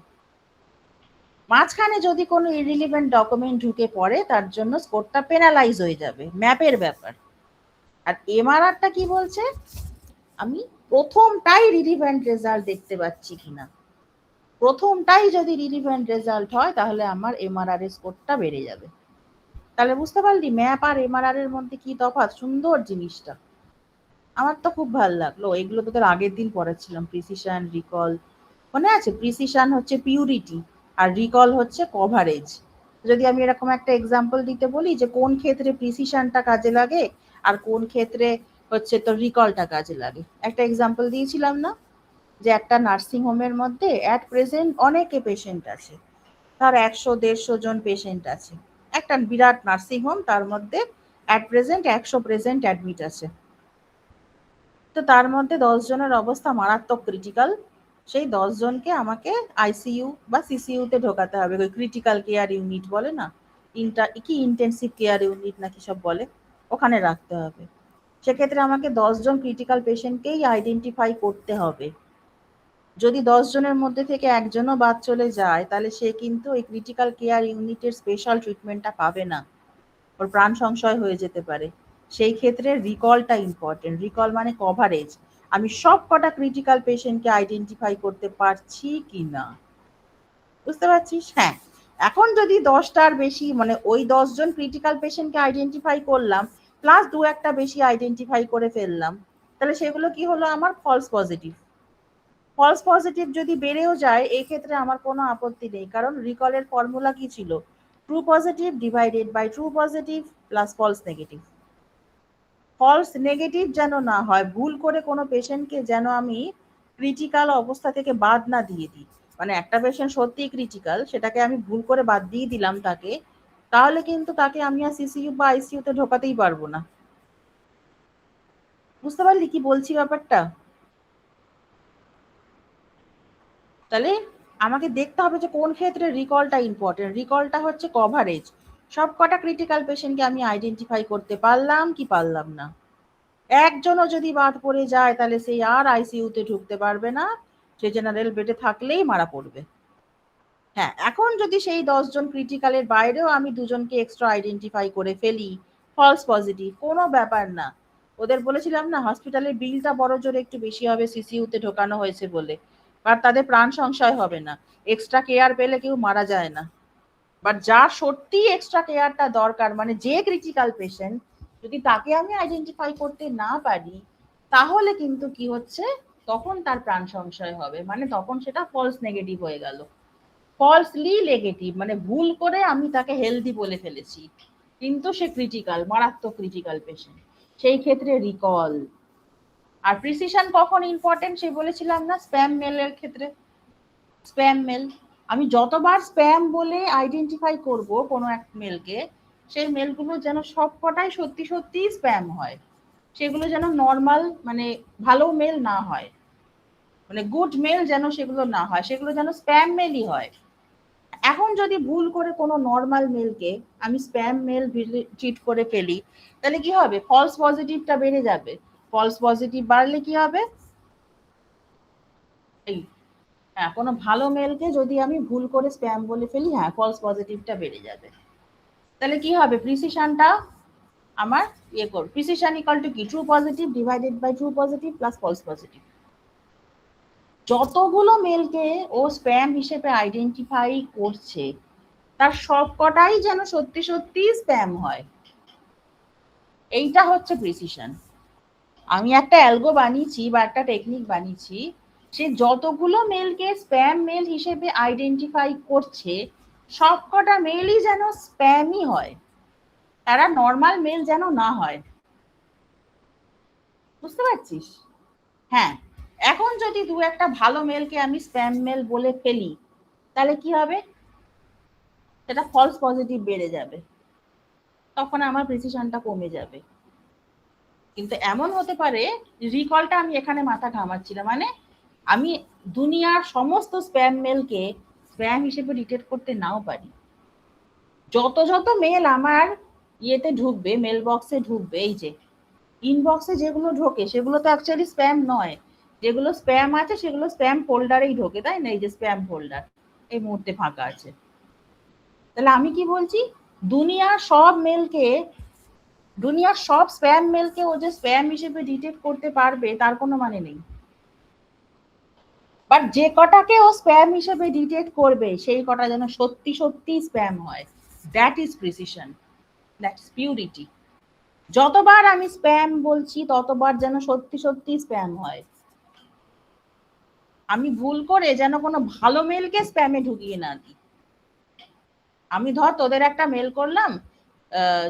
মাঝখানে যদি কোনো ইরিলিভেন্ট ডকুমেন্ট ঢুকে পড়ে তার জন্য স্কোরটা পেনালাইজ হয়ে যাবে, ম্যাপের ব্যাপার। আর এমআরআরটা কি বলছে, আমি প্রথমটাই রিলিভেন্ট রেজাল্ট দেখতে পাচ্ছি কিনা। প্রথমটাই যদি রিলিভেন্ট রেজাল্ট হয় তাহলে আমার এমআরআর এর স্কোরটা বেড়ে যাবে। তাহলে বুঝতে পারলি ম্যাপ আর এমআরআর এর মধ্যে কি তফাৎ? সুন্দর জিনিসটা, আমার তো খুব ভালো লাগলো। এগুলো তোদের আগের দিন পড়াচ্ছিলাম, প্রিসিশন, রিকল, মনে আছে? প্রিসিশন হচ্ছে পিউরিটি আর রিকল হচ্ছে কভারেজ। যদি আমি এরকম একটা এক্সাম্পল দিতে বলি যে কোন ক্ষেত্রে প্রিসিশনটা কাজে লাগে আর কোন ক্ষেত্রে হচ্ছে তো রিকলটা কাজে লাগে, একটা এক্সাম্পল দিয়েছিলাম না, যে একটা নার্সিং হোমের মধ্যে অ্যাট প্রেজেন্ট অনেকে পেশেন্ট আছে, তার 100-150 জন পেশেন্ট আছে। একটা বিরাট নার্সিং হোম, তার মধ্যে অ্যাট প্রেজেন্ট 100 প্রেজেন্ট অ্যাডমিট আছে। তো তার মধ্যে 10 জনের অবস্থা মারাত্মক ক্রিটিক্যাল। সেই 10 জনকে আমাকে আইসিইউ বা সিসিইউতে ঢোকাতে হবে, ওই ক্রিটিক্যাল কেয়ার ইউনিট বলে না, কি ইন্টেন্সিভ কেয়ার ইউনিট নাকি সব বলে, ওখানে রাখতে হবে। সেক্ষেত্রে আমাকে 10 জন ক্রিটিক্যাল পেশেন্টকেই আইডেন্টিফাই করতে হবে। যদি 10 জনের মধ্যে থেকে একজনও বাদ চলে যায় তাহলে সে কিন্তু ওই ক্রিটিক্যাল কেয়ার ইউনিটের স্পেশাল ট্রিটমেন্টটা পাবে না, ওর প্রাণ সংশয় হয়ে যেতে পারে। সেই ক্ষেত্রে রিকলটা ইম্পর্টেন্ট। রিকল মানে কভারেজ, আমি সব কটা ক্রিটিক্যাল পেশেন্টকে আইডেন্টিফাই করতে পারছি কিনা। বুঝতে পারছিস? হ্যাঁ। এখন যদি 10টার বেশি, মানে ওই 10 জন ক্রিটিক্যাল পেশেন্টকে আইডেন্টিফাই করলাম প্লাস 2-1টা বেশি আইডেন্টিফাই করে ফেললাম, তাহলে সেগুলো কি হলো আমার ফলস পজিটিভ। ফলস পজিটিভ যদি বেড়েও যায় এই ক্ষেত্রে আমার কোনো আপত্তি নেই, কারণ রিকলের ফর্মুলা কি ছিল, true positive divided by true positive plus false negative. False negative যেন না হয়, ভুল করে কোনো পেশেন্টকে যেন আমি ক্রিটিক্যাল অবস্থা থেকে বাদ না দিয়ে দিই। মানে একটা পেশেন্ট সত্যিই ক্রিটিক্যাল, সেটাকে আমি ভুল করে বাদ দিয়ে দিলাম তাকে, তাহলে কিন্তু তাকে আমি আর সিসিইউ বা আইসিইউতে ঢোকাতেই পারবো না। বুঝতে পারলি কি বলছি ব্যাপারটা? তাহলে আমাকে দেখতে হবে যে কোন ক্ষেত্রে রিকলটা ইম্পর্টেন্ট। রিকলটা হচ্ছে কভারেজ, সব কটা ক্রিটিক্যাল পেশেন্টকে আমি আইডেন্টিফাই করতে পারলাম কি পারলাম না। একজনও যদি বাদ পড়ে যায় তাহলে সেই আর আইসিইউতে ঢুকতে পারবে না, সে জেনারেল বেডে থাকলেই মারা পড়বে। হ্যাঁ, এখন যদি সেই 10 জন ক্রিটিক্যালের বাইরেও আমি দুজনকে এক্সট্রা আইডেন্টিফাই করে ফেলি ফলস পজিটিভ, কোনো ব্যাপার না। ওদের বলেছিলাম না হসপিটালের বিলটা বড় জোরে একটু বেশি হবে সিসিইউতে ঢোকানো হয়েছে বলে, বাট তাদের প্রাণ সংশয় হবে না। এক্সট্রা কেয়ার পেলে কেউ মারা যায় না। বাট যার সত্যি এক্সট্রা কেয়ারটা দরকার, মানে যে ক্রিটিক্যাল পেশেন্ট, যদি তাকে আমি আইডেন্টিফাই করতে না পারি তাহলে কিন্তু কি হচ্ছে, তখন তার প্রাণ সংশয় হবে, মানে তখন সেটা ফলস নেগেটিভ হয়ে গেল, ফলসলি নেগেটিভ, মানে ভুল করে আমি তাকে হেলদি বলে ফেলেছি কিন্তু সে ক্রিটিক্যাল, মারাত্মক ক্রিটিক্যাল পেশেন্ট। সেই ক্ষেত্রে রিকল। আর প্রিসিশন কখন ইম্পর্টেন্ট সে বলেছিলাম না, স্প্যাম মেলের ক্ষেত্রে। স্প্যাম মেল, আমি যতবার স্প্যাম বলে আইডেন্টিফাই করব কোনো এক মেলকে, সেই মেলগুলো যেন সবকটাই সত্যি সত্যি স্প্যাম হয়, সেগুলো যেন নর্মাল মানে ভালো মেল না হয়, মানে গুড মেল যেন সেগুলো না হয়, সেগুলো যেন স্প্যাম মেলই হয়। এখন যদি ভুল করে কোনো নর্মাল মেলকে আমি স্প্যাম মেল ট্রিট করে ফেলি তাহলে কি হবে, ফলস পজিটিভটা বেড়ে যাবে। ফলস পজিটিভ বাড়লে কি হবে, এই হ্যাঁ, কোনো ভালো মেলকে যদি আমি ভুল করে স্প্যাম বলে ফেলি, হ্যাঁ ফলস পজিটিভটা বেড়ে যাবে। তাহলে কি হবে, প্রিসিশনটা আমার ইয়ে করব, প্রিসিশন ইকুয়াল টু কি, true positive divided by true positive plus false positive. যতগুলো মেলকে ও স্প্যাম হিসেবে আইডেন্টিফাই করছে তার সবকটাই যেন সত্যি সত্যি স্প্যাম হয়, এইটা হচ্ছে প্রিসিশন। আমি একটা অ্যালগো বানিয়েছি বা একটা টেকনিক বানিয়েছি, সে যতগুলো মেলকে স্প্যাম মেল হিসেবে আইডেন্টিফাই করছে সবকটা মেলই যেন স্প্যামই হয়, তারা নর্মাল মেল যেন না হয়। বুঝতে পারছিস? হ্যাঁ, এখন যদি দু একটা ভালো মেলকে আমি স্প্যাম মেল বলে ফেলি তাহলে কি হবে, সেটা ফলস পজিটিভ বেড়ে যাবে, তখন আমার প্রিসিশনটা কমে যাবে। কিন্তু এমন হতে পারে, রিকলটা আমি এখানে মাথা ঘামাচ্ছি না, মানে আমি দুনিয়ার সমস্ত স্প্যাম মেলকে স্প্যাম হিসেবে ডিটেক্ট করতে নাও পারি। যত যত মেল আমার ইয়েতে ঢুকবে, মেল বক্সে ঢুকবে, এই যে ইনবক্সে যেগুলো ঢোকে সেগুলো তো অ্যাকচুয়ালি স্প্যাম নয়, যেগুলো স্প্যাম আছে সেগুলো স্প্যাম ফোল্ডারেই ঢোকে, তাই না? এই যে স্প্যাম ফোল্ডার এই মুহূর্তে ফাঁকা আছে। তাহলে আমি কি বলছি, দুনিয়ার সব মেলকে, দুনিয়ার সব স্প্যাম মেলকে ও যে স্প্যাম হিসেবে ডিটেক্ট করতে পারবে তার কোনো মানে নেই। বাট যে কটাকে ও স্প্যাম হিসেবে ডিটেক্ট করবে সেই কটা যেন সত্যি সত্যি স্প্যাম হয়, that is precision, that is purity. যতবার আমি স্প্যাম বলছি ততবার যেন সত্যি সত্যি স্প্যাম হয়, আমি ভুল করে যেন কোনো ভালো মেলকে স্প্যামে ঢুকিয়ে না দিই। আমি ধর তোদের একটা মেল করলাম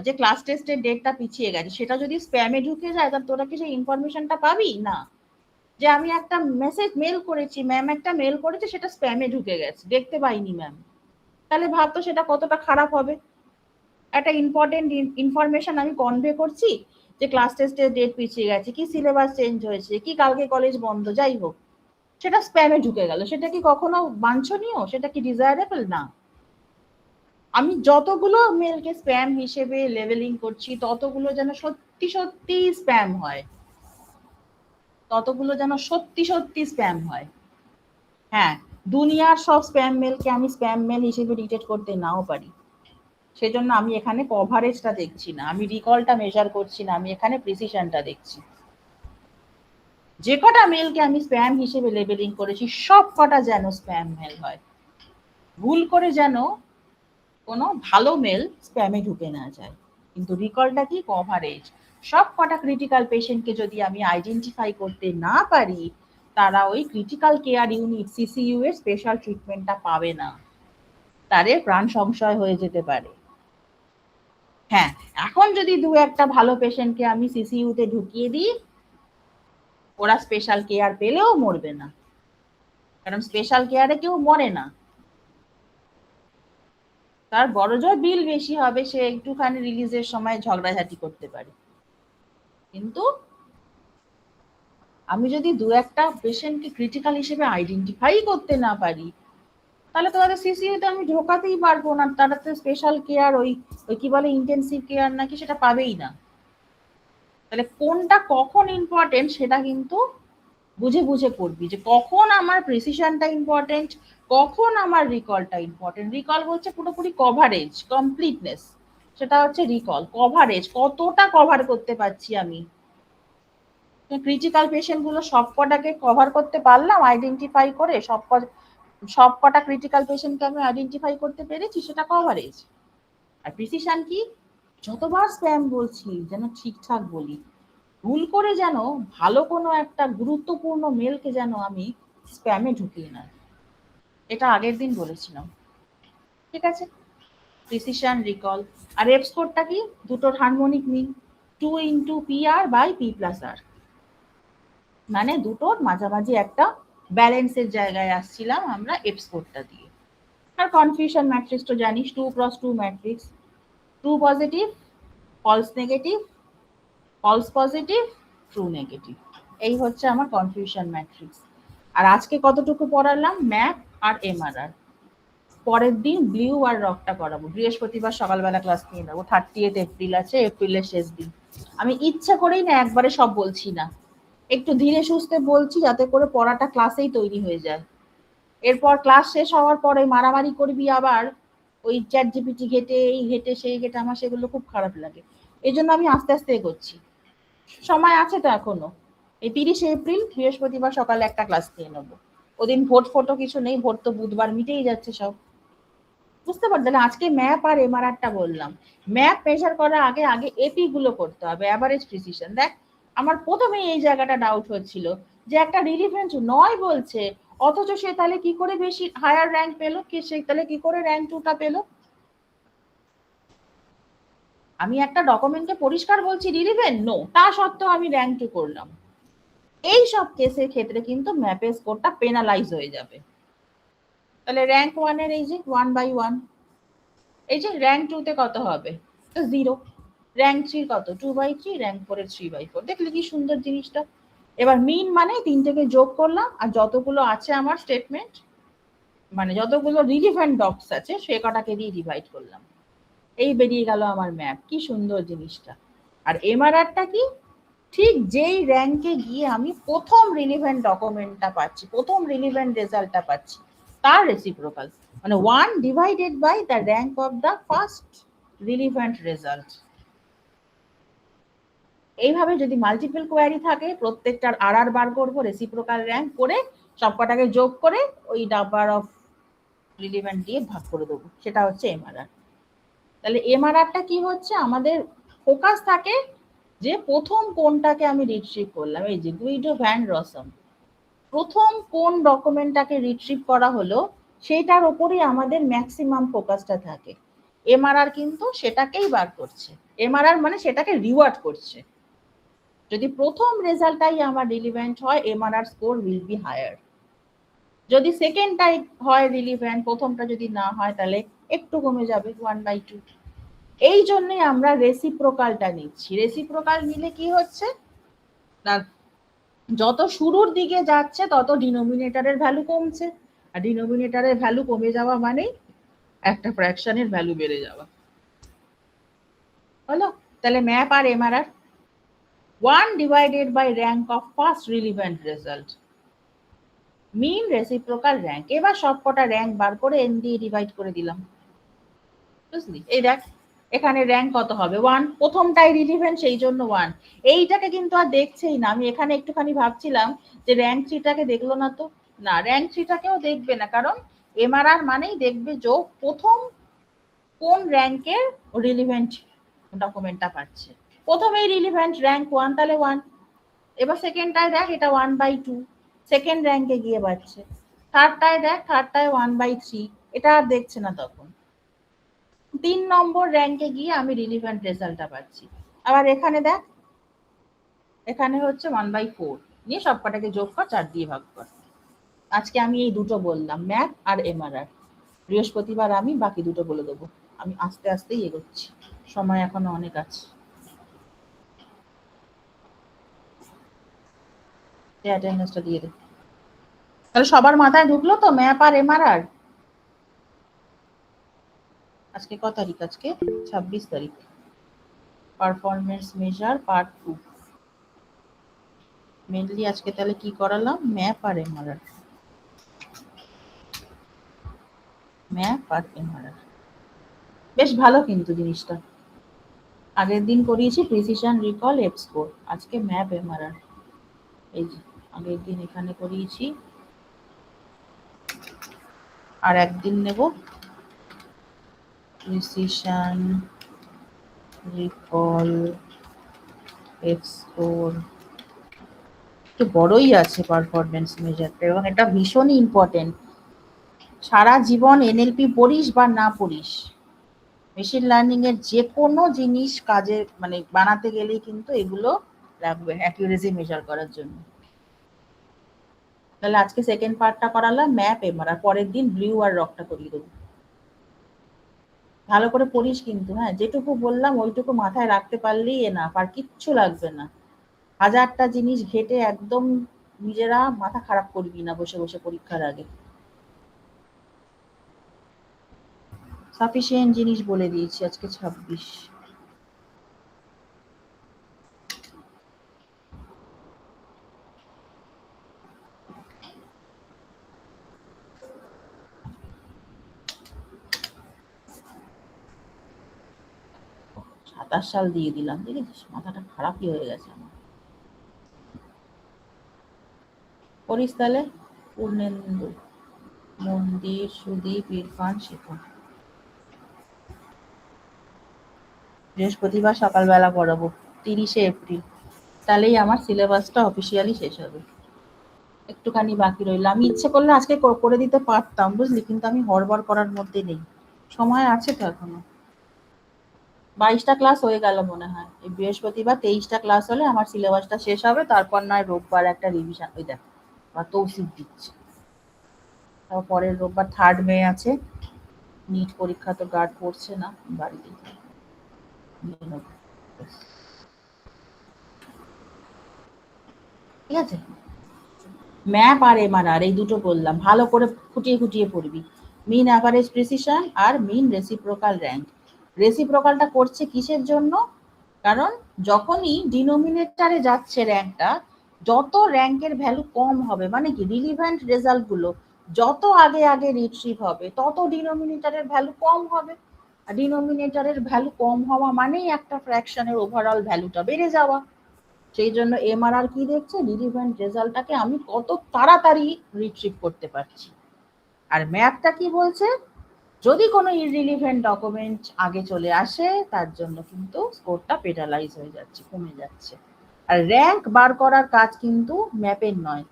যে ক্লাস টেস্টের ডেটটা পিছিয়ে গেছে, সেটা যদি স্প্যামে ঢুকে যায় তাহলে তোরা কি সেই ইনফরমেশনটা পাবি না? যে আমি একটা মেসেজ মেল করেছি, ম্যাম একটা মেল করেছে, সেটা স্প্যামে ঢুকে গেছে, দেখতে পাইনি ম্যাম, তাহলে ভাবতো সেটা কতটা খারাপ হবে। একটা ইম্পর্টেন্ট ইনফরমেশন আমি কনভে করছি যে ক্লাস টেস্টের ডেট পিছিয়ে গেছে, কি সিলেবাস চেঞ্জ হয়েছে, কি কালকে কলেজ বন্ধ, যাই হোক, সেটা স্প্যামে ঢুকে গেল, সেটা কি কখনো বাঞ্ছনীয়, সেটা কি ডিজায়ারেবল না? আমি যতগুলো মেলকে স্প্যাম হিসেবে লেভেলিং করছি ততগুলো যেন সত্যি সত্যি স্প্যাম হয়, ততগুলো যেন সত্যি সত্যি স্প্যাম হয়। হ্যাঁ, দুনিয়ার সব স্প্যাম মেলকে আমি স্প্যাম মেল হিসেবে ডিটেক্ট করতে নাও পারি, সেজন্য আমি এখানে কভারেজটা দেখছি না, আমি রিকলটা মেজার করছি না, আমি এখানে প্রিসিশনটা দেখছি। যে কটা মেলকে আমি স্প্যাম হিসেবে লেবেলিং করেছি সব কটা যেন স্প্যাম মেল হয়, ভুল করে যেন কোনো ভালো মেল স্প্যামে ঢুকে না যায়। কিন্তু রিকলটা কি, কভারেজ। সব কটা ক্রিটিক্যাল পেশেন্টকে যদি আমি আইডেন্টিফাই করতে না পারি তারা ওই ক্রিটিক্যাল কেয়ার ইউনিট সিসিইউ এর স্পেশাল ট্রিটমেন্টটা পাবে না, তাদের প্রাণ সংশয় হয়ে যেতে পারে। হ্যাঁ, এখন যদি দু একটা ভালো পেশেন্টকে আমি সিসিইউতে ঢুকিয়ে দিই ওরা স্পেশাল কেয়ার পেলেও মরবে না, কারণ স্পেশাল কেয়ারে কেউ মরে না, তার বড়জোর বিল বেশি হবে, সে একটুখানি রিলিজের সময় ঝগড়াঝাটি করতে পারে। কিন্তু আমি যদি দু একটা পেশেন্টকে ক্রিটিক্যাল হিসেবে আইডেন্টিফাই করতে না পারি তাহলে তোমাদের সিসিউতে আমি ঢোকাতেই পারবো না, তারা তো স্পেশাল কেয়ার ওই ওই কি বলে ইন্টেন্সিভ কেয়ার নাকি সেটা পাবেই না। তাহলে কোনটা কখন ইম্পর্টেন্ট সেটা কিন্তু বুঝে বুঝে করবি, যে কখন আমার প্রিসিশনটা ইম্পর্টেন্ট, কখন আমার রিকলটা ইম্পর্টেন্ট। রিকল বলছে পুরোপুরি কভারেজ, কমপ্লিটনেস, সেটা হচ্ছে রিকল। কভারেজ কতটা কভার করতে পারছি আমি, ক্রিটিক্যাল পেশেন্ট গুলো সবকটাকে কভার করতে পারলাম আইডেন্টিফাই করে, সবকটা ক্রিটিক্যাল পেশেন্টকে আমি আইডেন্টিফাই করতে পেরেছি, সেটা কভারেজ। আর প্রিসিশন কি, যতবার স্প্যাম বলছি যেন ঠিকঠাক বলি, ভুল করে যেন ভালো কোনো একটা গুরুত্বপূর্ণ মেলকে যেন আমি স্প্যামে ঢুকিয়ে না, এটা আগের দিন বলেছিলাম। ঠিক আছে, প্রিসিশন, রিকল। আর এফ স্কোরটা কি, দুটোর হারমোনিক মিন, 2 × PR/P+R, মানে দুটোর মাঝামাঝি একটা ব্যালেন্সের জায়গায় আসছিলাম আমরা এফ স্কোরটা দিয়ে। আর কনফিউশন ম্যাট্রিক্স তো জানিস, 2 × 2 matrix, true positive, false negative, false positive, true negative, এই হচ্ছে আমার কনফিউশন ম্যাট্রিক্স। আর আজকে কতটুকু পড়ালাম, ম্যাপ আর এমআরআর। পরের দিন ব্লিউ আর রকটা করাবো, বৃহস্পতিবার সকালবেলা ক্লাস নিয়ে নেবো। 30 এপ্রিল আছে, এপ্রিলের শেষ দিন। আমি ইচ্ছা করেই না একবারে সব বলছি না, একটু ধীরে সুস্থে বলছি যাতে করে পড়াটা ক্লাসেই তৈরি হয়ে যায়। এরপর ক্লাস শেষ হওয়ার পরে মারামারি করবি আবার ওই চ্যাট জিপিটি ঘেটে, এই ঘেটে সেই ঘেটে, আমার সেগুলো খুব খারাপ লাগে। এই জন্য আমি আস্তে আস্তে এগোচ্ছি, সময় আছে তো এখনো। এই 30 এপ্রিল বৃহস্পতিবার সকালে একটা ক্লাস নিয়ে নেবো। ওদিন ভোট ফোটো কিছু নেই, ভোট তো বুধবার মিটেই যাচ্ছে সব। বুঝতে পারলে, আজকে ম্যাপ আর এমআরআরটা বললাম। ম্যাপ মেজার করার আগে আগে এপি গুলো করতে হবে, অ্যাভারেজ প্রিসিশন। দেখ, আমার প্রথমেই এই জায়গাটা ডাউট হচ্ছিল যে একটা রিলিভেন্ট নয় বলছে, অথচ সে তাহলে কি করে বেশি হায়ার র্যাঙ্ক পেলো, কি সে তাহলে কি করে র্যাঙ্ক 2টা পেলো। আমি একটা ডকুমেন্টে পরিষ্কার বলছি রিলিভেন্ট নো, তা সত্ত্বেও আমি র্যাঙ্ক 2 করলাম। এই সব কেসের ক্ষেত্রে কিন্তু ম্যাপের স্কোরটা পেনালাইজ হয়ে যাবে। তাহলে র্যাঙ্ক 1 এর এই যে 1/1, এই যে র্যাঙ্ক 2 তে কত হবে, তো 0। র্যাঙ্ক 3 কত, 2/3, র্যাঙ্ক 4 এর 3/4। দেখলে কি সুন্দর জিনিসটা। এবার মিন মানে 3 যোগ করলাম, আর যতগুলো আছে আমার স্টেটমেন্ট, মানে যতগুলো রিলিভেন্ট ডক্স আছে সে কটাকে দিয়ে ডিভাইড করলাম, এই বেরিয়ে গেল আমার ম্যাপ। কি সুন্দর জিনিসটা। আর এমআরআরটা কি, ঠিক যেই র্যাঙ্কে গিয়ে আমি প্রথম রিলিভেন্ট ডকুমেন্টটা পাচ্ছি, প্রথম রিলিভেন্ট রেজাল্টটা পাচ্ছি, তার রেসিপ্রোকাল, মানে 1 divided by the rank of the first relevant result. এইভাবে যদি মাল্টিপল কোয়ারি থাকে, প্রত্যেকটার আর বার করবো, রেসিপ্রোকাল র্যাঙ্ক করে সবকটাকে যোগ করে ওই নাম্বার অফ রিলিভেন্ট দিয়ে ভাগ করে দেবো, সেটা হচ্ছে এমআরআর। তাহলে এমআরআরটা কি হচ্ছে, আমাদের ফোকাস থাকে যে প্রথম কোনটাকে আমি রিট্রিভ করলাম। এই যে গুইডো ভ্যান রসম, প্রথম কোন ডকুমেন্টটাকে রিট্রিভ করা হলো সেটার ওপরই আমাদের ম্যাক্সিমাম ফোকাসটা থাকে। এমআরআর কিন্তু সেটাকেই বার করছে, এমআরআর মানে সেটাকে রিওয়ার্ড করছে। যদি প্রথম রেজাল্টটাই আমার রিলিভেন্ট হয়, MRR score will be higher. যদি সেকেন্ডটাই হয় রিলিভেন্ট, প্রথমটা যদি না হয়, তাহলে একটু কমে যাবে, 1/2। এই জন্যই আমরা রেসিপ্রোকালটা নিচ্ছি। রেসিপ্রোকাল নিলে কি হচ্ছে না, যত শুরুর দিকে যাচ্ছে তত ডিনোমিনেটরের ভ্যালু কমছে, আর ডিনোমিনেটরের ভ্যালু কমে যাওয়া মানে একটা ফ্র্যাকশনের ভ্যালু বেড়ে যাওয়া। হলো, তাহলে ম্যাপ আর MRR 1 divided by rank of first relevant result, mean, reciprocal, rank. এবার সবকটা র্যাঙ্ক বার করে এন দিয়ে ডিভাইড করে দিলাম। বুঝলি, এই দেখ এখানে র্যাঙ্ক কত হবে, 1, প্রথমটাই রিলিভেন্ট সেই জন্য 1। এইটাকে কিন্তু আর দেখছেই না। আমি এখানে একটুখানি ভাবছিলাম যে র্যাঙ্ক 3টাকে দেখলো না তো, না, র্যাঙ্ক 3টাকেও দেখবে না, কারণ এমআরআর মানেই দেখবে যে প্রথম কোন র্যাঙ্কের রিলিভেন্ট ডকুমেন্টটা পাচ্ছে। প্রথমেই রিলিভেন্ট র্যাঙ্ক 1, তাহলে 1। এবার সেকেন্ডটায় দেখ, এটা 1/2, সেকেন্ড র্যাঙ্কে গিয়ে পাচ্ছে। থার্ডটায় দেখ, থার্ডটায় 1/3, এটা আর দেখছে না তখন। 3 নম্বর র্যাঙ্কে গিয়ে আমি রিলিভেন্ট রেজাল্টটা পাচ্ছি। আবার এখানে দেখ, এখানে হচ্ছে 1/4, নিয়ে সবকটাকে যোগ কর, 4 দিয়ে ভাগ কর। আজকে আমি এই দুটো বললাম, ম্যাপ আর এমআরআর। বৃহস্পতিবার আমি বাকি দুটো বলে দেবো। আমি আস্তে আস্তেই এগোচ্ছি, সময় এখনো অনেক আছে। অ্যাটেন্ডেন্সটা দিয়ে দে। তাহলে সবার মাথায় ঢুকলো তো ম্যাপ আর এমআরআর। আজকে কত তারিখ? আজকে 26 তারিখ। Performance measure part 2। মেনলি আজকে তাহলে কি করালাম? ম্যাপ আর এমআরআর। ম্যাপ আর এমআরআর বেশ ভালো কিন্তু জিনিসটা। আগের দিন করিয়েছি প্রিসিশন রিকল এফ স্কোর, আজকে ম্যাপ এমআরআর। এই যে আগের দিন এখানে করিয়েছি, আর একদিন নেব প্রিসিশন রিকল এফ স্কোর। একটু বড়ই আছে পারফরমেন্স মেজারটা, এবং এটা ভীষণই ইম্পর্টেন্ট। সারা জীবন এনএলপি পড়িস বা না পড়িস, মেশিন লার্নিং এর যে কোনো জিনিস কাজে মানে বানাতে গেলেই কিন্তু এগুলো লাগবে অ্যাকিউরেসি মেজার করার জন্য। তাহলে আজকে সেকেন্ড পার্টটা করালাম ম্যাপ এমআরআর, পরের দিন ব্লু আর রকটা করিয়ে দেবো। ভালো করে পড়িস কিন্তু, হ্যাঁ, যেটুকু বললাম ওইটুকু মাথায় রাখতে পারলেই এনাফ, আর কিচ্ছু লাগবে না। হাজারটা জিনিস ঘেটে একদম নিজেরা মাথা খারাপ করবি না বসে বসে পরীক্ষার আগে। সাফিসিয়েন্ট জিনিস বলে দিয়েছি। আজকে 26। সাল দিয়ে দিলাম, দেখেছিস মাথাটা খারাপই হয়ে গেছে আমার। করিস তাহলে। পূর্ণেন্দু, মন্দির, সুদীপ, ইরফান, শিখা। বৃহস্পতিবার সকালবেলা পড়াবো, 30শে এপ্রিল। তাহলেই আমার সিলেবাসটা অফিসিয়ালি শেষ হবে। একটুখানি বাকি রইল। আমি ইচ্ছে করলে আজকে করে দিতে পারতাম বুঝলি, কিন্তু আমি হড়বড় করার মধ্যে নেই, সময় আছে তো এখনো। 22টা ক্লাস হয়ে গেল মনে হয়। এই বৃহস্পতিবার 23টা ক্লাস হলে আমার সিলেবাসটা শেষ হবে, তারপর নয় রোববার একটা রিভিশন। ওই দেখ বা তৌসিফ দিচ্ছে। তারপর পরের রোববার 3 মে আছে, নিট পরীক্ষা, তো গার্ড পড়ছে না, বাড়িতে। ঠিক আছে, ম্যাপ আর এমআরআর এই দুটো বললাম, ভালো করে খুঁটিয়ে খুঁটিয়ে পড়বি। মিন অ্যাভারেজ প্রিসিশন আর মিন রেসিপ্রোকাল র্যাঙ্ক। রেসিপ্রোকালটা করছে কিসের জন্য? কারণ যখনই ডিনোমিনেটরে যাচ্ছে র্যাঙ্কটা, যত র্যাঙ্কের ভ্যালু কম হবে, মানে কি রিলিভেন্ট রেজাল্ট গুলো যত আগে আগে রিট্রিভ হবে, তত ডিনোমিনেটরের ভ্যালু কম হবে। আর ডিনোমিনেটরের ভ্যালু কম হওয়া মানেই একটা ফ্র্যাকশনের ওভারঅল ভ্যালুটা বেড়ে যাওয়া। সেই জন্য এমআরআর কি দেখছে? রিলিভেন্ট রেজাল্টটাকে আমি কত তাড়াতাড়ি রিট্রিভ করতে পারছি। আর ম্যাপটা কি বলছে? যদি কোনো ইররিলিভেন্ট ডকুমেন্ট আগে চলে আসে, তার জন্য কিন্তু স্কোরটা পেনালাইজ হয়ে যাচ্ছে, কমে যাচ্ছে। আর র্যাঙ্ক বার করার কাজ কিন্তু ম্যাপের নয়।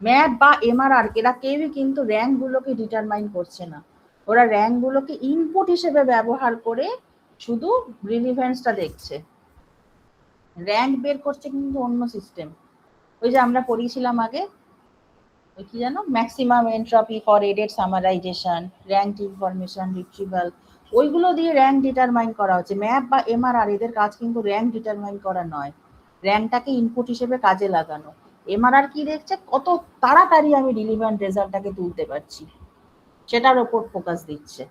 ম্যাপ বা এমআরআর এরা কেউই কিন্তু র্যাঙ্ক গুলোকে ডিটারমাইন করছে না, ওরা র্যাঙ্ক গুলোকে ইনপুট হিসেবে ব্যবহার করে শুধু রিলিভেন্সটা দেখছে। র্যাঙ্ক বের করছে কিন্তু অন্য সিস্টেম। ওই যে আমরা পড়িয়েছিলাম আগে, ওই কি জানো, maximum entropy for added summarisation, rank information retrieval, ওইগুলো দিয়ে র্যাঙ্ক ডিটারমাইন করা হচ্ছে। ম্যাপ বা এমআরআর এদের কাজ কিন্তু র্যাঙ্ক ডিটারমাইন করা নয়, র্যাঙ্কটাকে ইনপুট হিসেবে কাজে লাগানো। এমআরআর কি দেখছে? কত তাড়াতাড়ি আমি রিলিভেন্ট রেজাল্টটাকে তুলতে পারছি, সেটার ওপর ফোকাস দিচ্ছে।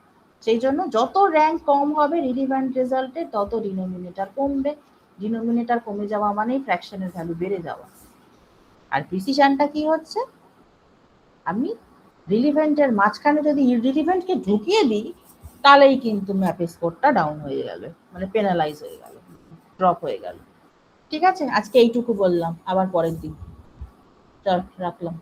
সেই জন্য যত র্যাঙ্ক কম হবে রিলিভেন্ট রেজাল্টে, তত ডিনোমিনেটর কমবে। ডিনোমিনেটর কমে যাওয়া মানেই ফ্র্যাকশনের ভ্যালু বেড়ে যাওয়া। আর প্রিসিশনটা কি হচ্ছে? আমি রিলিভেন্টের মাঝখানে যদি ইররিলিভেন্টকে ঢুকিয়ে দিই, তাহলেই কিন্তু ম্যাপের স্কোরটা ডাউন হয়ে গেল, মানে পেনালাইজ হয়ে গেল, ড্রপ হয়ে গেল। ঠিক আছে, আজকে এইটুকু বললাম, আবার পরের দিন। চল রাখলাম।